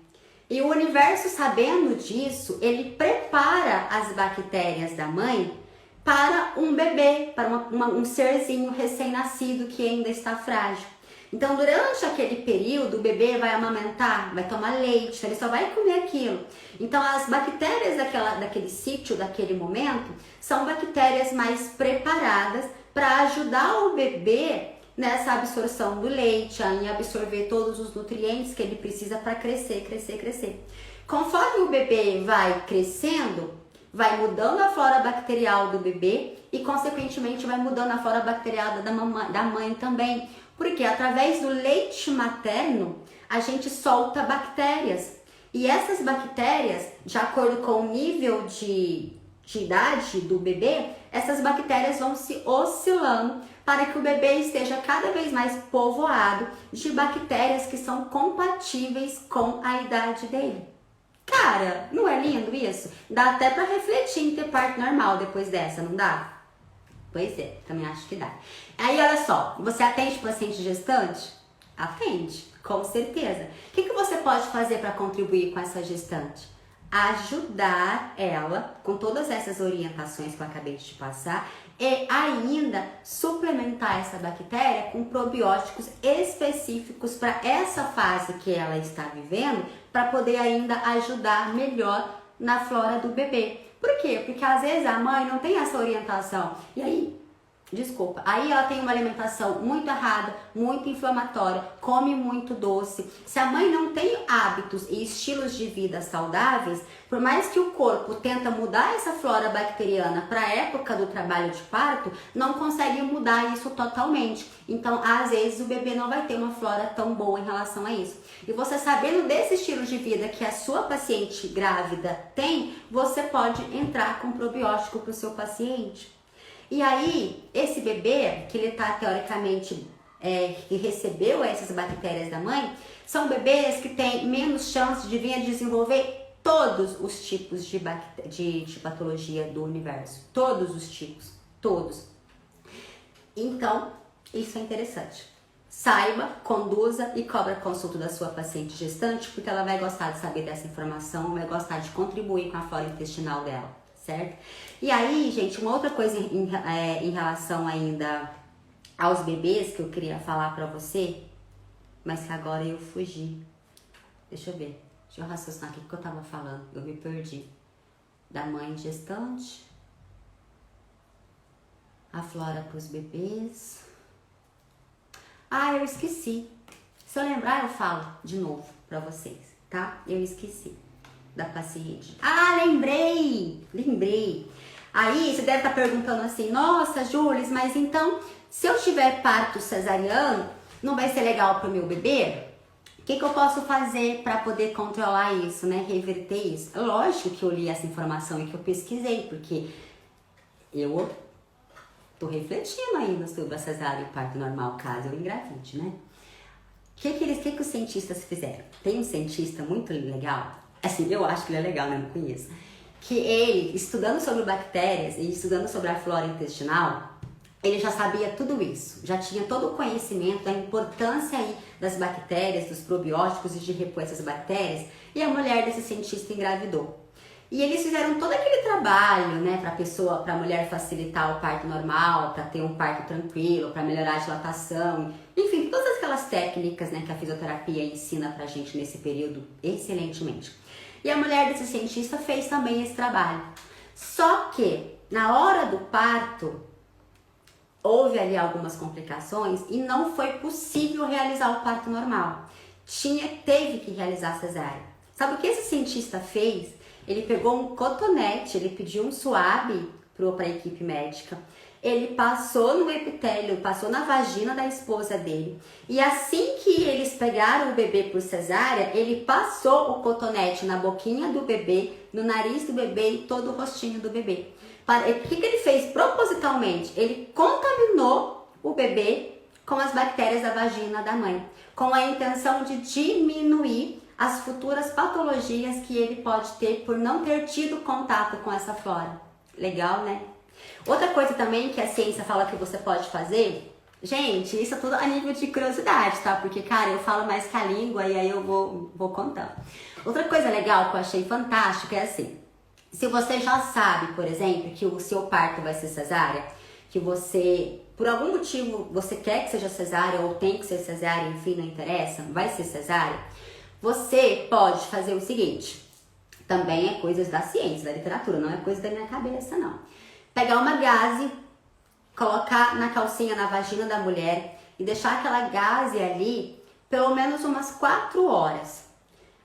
E o universo, sabendo disso, ele prepara as bactérias da mãe para um bebê, para um serzinho recém-nascido que ainda está frágil. Então, durante aquele período, o bebê vai amamentar, vai tomar leite, ele só vai comer aquilo. Então, as bactérias daquele sítio, daquele momento, são bactérias mais preparadas para ajudar o bebê nessa absorção do leite, em absorver todos os nutrientes que ele precisa para crescer, crescer, crescer. Conforme o bebê vai crescendo, vai mudando a flora bacterial do bebê e, consequentemente, vai mudando a flora bacterial da mãe também. Porque através do leite materno, a gente solta bactérias. E essas bactérias, de acordo com o nível de idade do bebê, essas bactérias vão se oscilando para que o bebê esteja cada vez mais povoado de bactérias que são compatíveis com a idade dele. Cara, não é lindo isso? Dá até para refletir em ter parto normal depois dessa, não dá? Pois é, também acho que dá. Aí, olha só, você atende paciente gestante? Atende, com certeza. O que você pode fazer para contribuir com essa gestante? Ajudar ela com todas essas orientações que eu acabei de te passar e ainda suplementar essa bactéria com probióticos específicos para essa fase que ela está vivendo, para poder ainda ajudar melhor na flora do bebê. Por quê? Porque às vezes a mãe não tem essa orientação. E aí, aí ela tem uma alimentação muito errada, muito inflamatória, come muito doce. Se a mãe não tem hábitos e estilos de vida saudáveis, por mais que o corpo tenta mudar essa flora bacteriana para a época do trabalho de parto, não consegue mudar isso totalmente. Então, às vezes, o bebê não vai ter uma flora tão boa em relação a isso. E você sabendo desse estilo de vida que a sua paciente grávida tem, você pode entrar com probiótico para o seu paciente. E aí, esse bebê, que ele tá teoricamente, que recebeu essas bactérias da mãe, são bebês que têm menos chance de vir a desenvolver todos os tipos de patologia do universo. Todos os tipos, todos. Então, isso é interessante. Saiba, conduza e cobra consulta da sua paciente gestante, porque ela vai gostar de saber dessa informação, vai gostar de contribuir com a flora intestinal dela, certo? E aí, gente, uma outra coisa em relação ainda aos bebês que eu queria falar pra você, mas que agora eu fugi. Deixa eu ver, deixa eu raciocinar aqui o que eu tava falando, eu me perdi. Da mãe gestante, a flora pros bebês. Ah, eu esqueci. Se eu lembrar, eu falo de novo pra vocês, tá? Eu esqueci da paciente. Ah, lembrei. Aí, você deve estar perguntando assim, nossa, Júlia, mas então, se eu tiver parto cesariano, não vai ser legal pro meu bebê? O que eu posso fazer para poder controlar isso, né? Reverter isso? Lógico que eu li essa informação e que eu pesquisei, porque eu tô refletindo ainda sobre a cesárea e o parto normal, caso eu engravide, né? O que os cientistas fizeram? Tem um cientista muito legal, assim, eu acho que ele é legal, né? Não conheço. Que ele, estudando sobre bactérias e estudando sobre a flora intestinal, ele já sabia tudo isso, já tinha todo o conhecimento da importância aí das bactérias, dos probióticos e de repor essas bactérias, e a mulher desse cientista engravidou. E eles fizeram todo aquele trabalho, né, pra mulher facilitar o parto normal, para ter um parto tranquilo, para melhorar a dilatação, enfim, todas aquelas técnicas, né, que a fisioterapia ensina pra gente nesse período excelentemente. E a mulher desse cientista fez também esse trabalho. Só que, na hora do parto, houve ali algumas complicações e não foi possível realizar o parto normal. Teve que realizar a cesárea. Sabe o que esse cientista fez? Ele pegou um cotonete, ele pediu um suave para a equipe médica. Ele passou no epitélio, passou na vagina da esposa dele. E assim que eles pegaram o bebê por cesárea, ele passou o cotonete na boquinha do bebê, no nariz do bebê e todo o rostinho do bebê. O que ele fez propositalmente? Ele contaminou o bebê com as bactérias da vagina da mãe, com a intenção de diminuir as futuras patologias que ele pode ter por não ter tido contato com essa flora. Legal, né? Outra coisa também que a ciência fala que você pode fazer, gente, isso é tudo a nível de curiosidade, tá? Porque, cara, eu falo mais que a língua e aí eu vou contando. Outra coisa legal que eu achei fantástico é assim, se você já sabe, por exemplo, que o seu parto vai ser cesárea, que você por algum motivo você quer que seja cesárea ou tem que ser cesárea, enfim, não interessa, vai ser cesárea, você pode fazer o seguinte, também é coisas da ciência, da literatura, não é coisa da minha cabeça, não. Pegar uma gaze, colocar na calcinha, na vagina da mulher e deixar aquela gaze ali pelo menos umas 4 horas.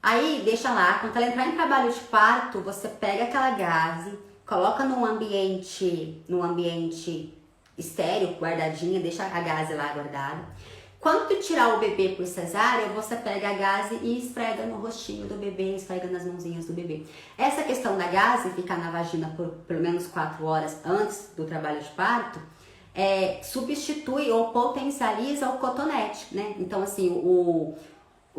Aí deixa lá, quando ela entrar em trabalho de parto, você pega aquela gaze, coloca num ambiente estéreo, guardadinha, deixa a gaze lá guardada. Quando tu tirar o bebê por cesárea, você pega a gaze e esfrega no rostinho do bebê, esfrega nas mãozinhas do bebê. Essa questão da gaze ficar na vagina por pelo menos 4 horas antes do trabalho de parto, substitui ou potencializa o cotonete, né? Então, assim, o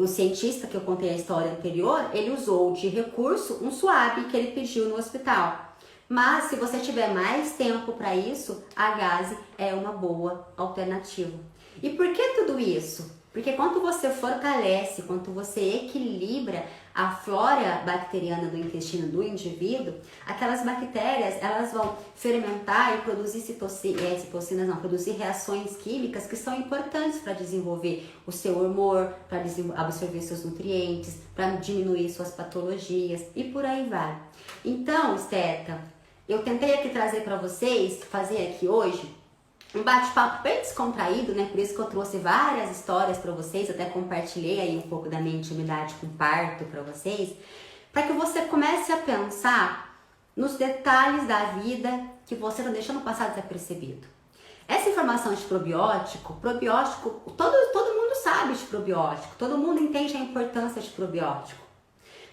cientista que eu contei a história anterior, ele usou de recurso um suave que ele pediu no hospital. Mas se você tiver mais tempo para isso, a gaze é uma boa alternativa. E por que tudo isso? Porque quando você fortalece, quando você equilibra a flora bacteriana do intestino do indivíduo, aquelas bactérias elas vão fermentar e produzir produzir reações químicas que são importantes para desenvolver o seu humor, para absorver seus nutrientes, para diminuir suas patologias e por aí vai. Então, Esteta, eu tentei aqui trazer para vocês, fazer aqui hoje, um bate-papo bem descontraído, né? Por isso que eu trouxe várias histórias para vocês, até compartilhei aí um pouco da minha intimidade com parto para vocês, para que você comece a pensar nos detalhes da vida que você está deixando passar desapercebido. Essa informação de probiótico, todo mundo sabe de probiótico, todo mundo entende a importância de probiótico.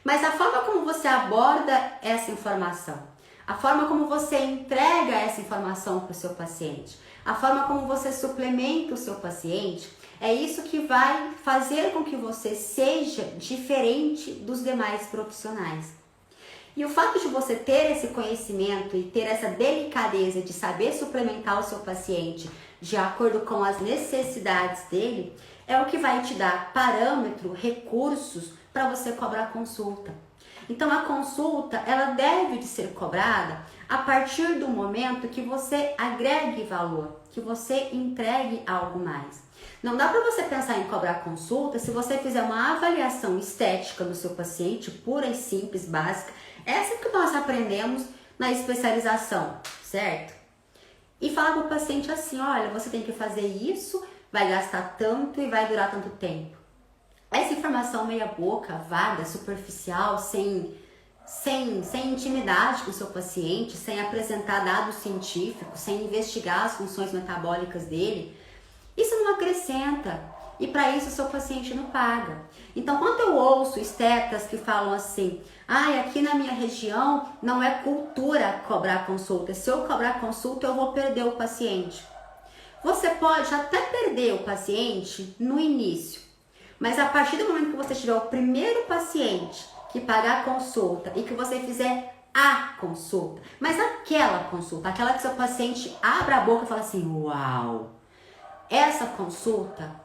Mas a forma como você aborda essa informação, a forma como você entrega essa informação para o seu paciente, a forma como você suplementa o seu paciente, é isso que vai fazer com que você seja diferente dos demais profissionais. E o fato de você ter esse conhecimento e ter essa delicadeza de saber suplementar o seu paciente de acordo com as necessidades dele, é o que vai te dar parâmetro, recursos para você cobrar consulta. Então a consulta, ela deve de ser cobrada a partir do momento que você agregue valor, que você entregue algo mais. Não dá para você pensar em cobrar consulta se você fizer uma avaliação estética no seu paciente, pura e simples, básica, essa que nós aprendemos na especialização, certo? E falar para o paciente assim, olha, você tem que fazer isso, vai gastar tanto e vai durar tanto tempo. Essa informação meia boca, vaga, superficial, sem intimidade com o seu paciente, sem apresentar dados científicos, sem investigar as funções metabólicas dele, isso não acrescenta. E para isso o seu paciente não paga. Então, quando eu ouço estetas que falam assim, aqui na minha região não é cultura cobrar consulta, se eu cobrar consulta eu vou perder o paciente. Você pode até perder o paciente no início, mas a partir do momento que você tiver o primeiro paciente que pagar a consulta e que você fizer a consulta, mas aquela consulta, aquela que seu paciente abre a boca e fala assim, uau, essa consulta,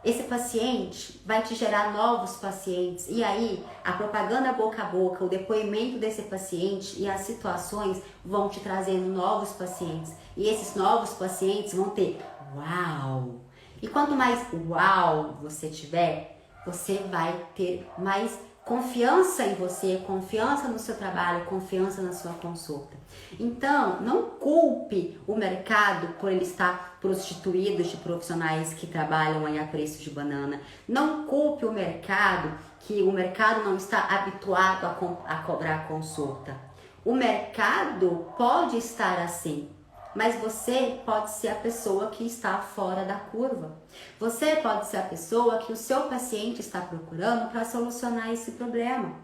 esse paciente vai te gerar novos pacientes e aí a propaganda boca a boca, o depoimento desse paciente e as situações vão te trazendo novos pacientes e esses novos pacientes vão ter uau. E quanto mais uau você tiver, você vai ter mais confiança em você, confiança no seu trabalho, confiança na sua consulta. Então, não culpe o mercado por ele estar prostituído de profissionais que trabalham aí a preço de banana. Não culpe o mercado que o mercado não está habituado a cobrar consulta. O mercado pode estar assim, mas você pode ser a pessoa que está fora da curva. Você pode ser a pessoa que o seu paciente está procurando para solucionar esse problema.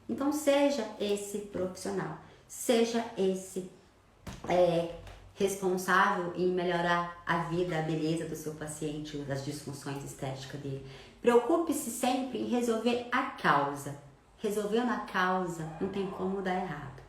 Então seja esse profissional, seja esse responsável em melhorar a vida, a beleza do seu paciente, as disfunções estéticas dele. Preocupe-se sempre em resolver a causa. Resolvendo a causa, não tem como dar errado.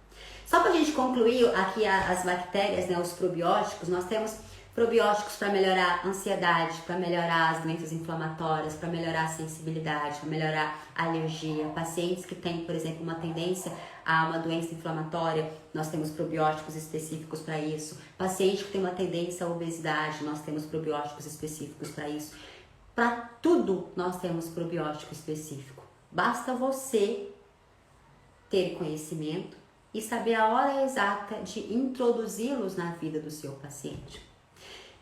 Só para a gente concluir aqui as bactérias, né, os probióticos, nós temos Probióticos para melhorar a ansiedade, para melhorar as doenças inflamatórias, para melhorar a sensibilidade, para melhorar a alergia. Pacientes que têm, por exemplo, uma tendência a uma doença inflamatória, nós temos probióticos específicos para isso. Paciente que tem uma tendência à obesidade, nós temos probióticos específicos para isso. Para tudo nós temos probiótico específico. Basta você ter conhecimento e saber a hora exata de introduzi-los na vida do seu paciente.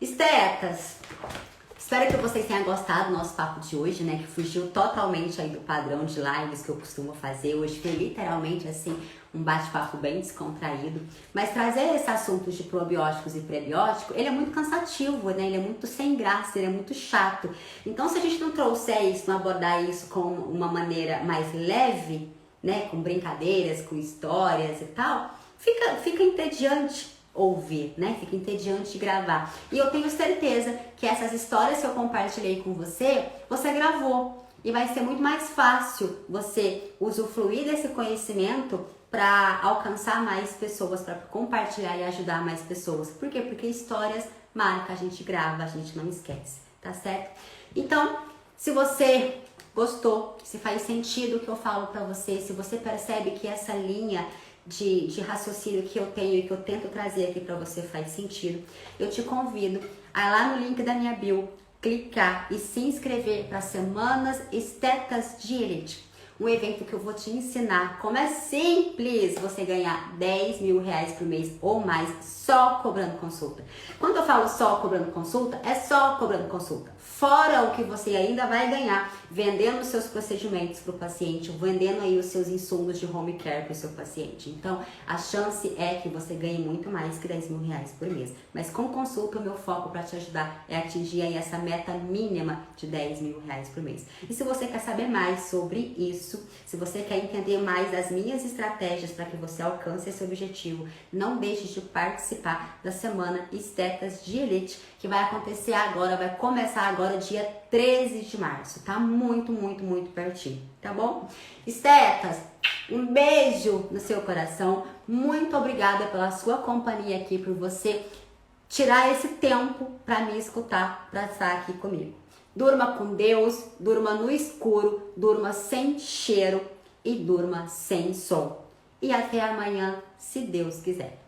Estetas, espero que vocês tenham gostado do nosso papo de hoje, né? Que fugiu totalmente aí do padrão de lives que eu costumo fazer. Hoje foi literalmente assim um bate-papo bem descontraído. Mas trazer esse assunto de probióticos e prebióticos, ele é muito cansativo, né? Ele é muito sem graça, ele é muito chato. Então, se a gente não trouxer isso, não abordar isso com uma maneira mais leve, né? Com brincadeiras, com histórias e tal, fica entediante ouvir, né? Fica entediante de gravar. E eu tenho certeza que essas histórias que eu compartilhei com você, você gravou. E vai ser muito mais fácil você usufruir desse conhecimento para alcançar mais pessoas, para compartilhar e ajudar mais pessoas. Por quê? Porque histórias marcam, a gente grava, a gente não esquece, tá certo? Então, se você gostou, se faz sentido o que eu falo para você, se você percebe que essa linha de raciocínio que eu tenho e que eu tento trazer aqui para você faz sentido, eu te convido a ir lá no link da minha bio, clicar e se inscrever para Semanas Estetas de Elite, um evento que eu vou te ensinar como é simples você ganhar 10 mil reais por mês ou mais só cobrando consulta. Quando eu falo só cobrando consulta, é só cobrando consulta. Fora o que você ainda vai ganhar vendendo os seus procedimentos para o paciente, vendendo aí os seus insumos de home care para o seu paciente. Então, a chance é que você ganhe muito mais que 10 mil reais por mês. Mas com consulta, o meu foco para te ajudar é atingir aí essa meta mínima de 10 mil reais por mês. E se você quer saber mais sobre isso, se você quer entender mais das minhas estratégias para que você alcance esse objetivo, não deixe de participar da Semana Estetas de Elite, que vai acontecer agora, vai começar agora dia 13 de março, tá? Muito pertinho, tá bom? Estetas, um beijo no seu coração, muito obrigada pela sua companhia aqui, por você tirar esse tempo para me escutar, para estar aqui comigo. Durma com Deus, durma no escuro, durma sem cheiro e durma sem som. E até amanhã, se Deus quiser.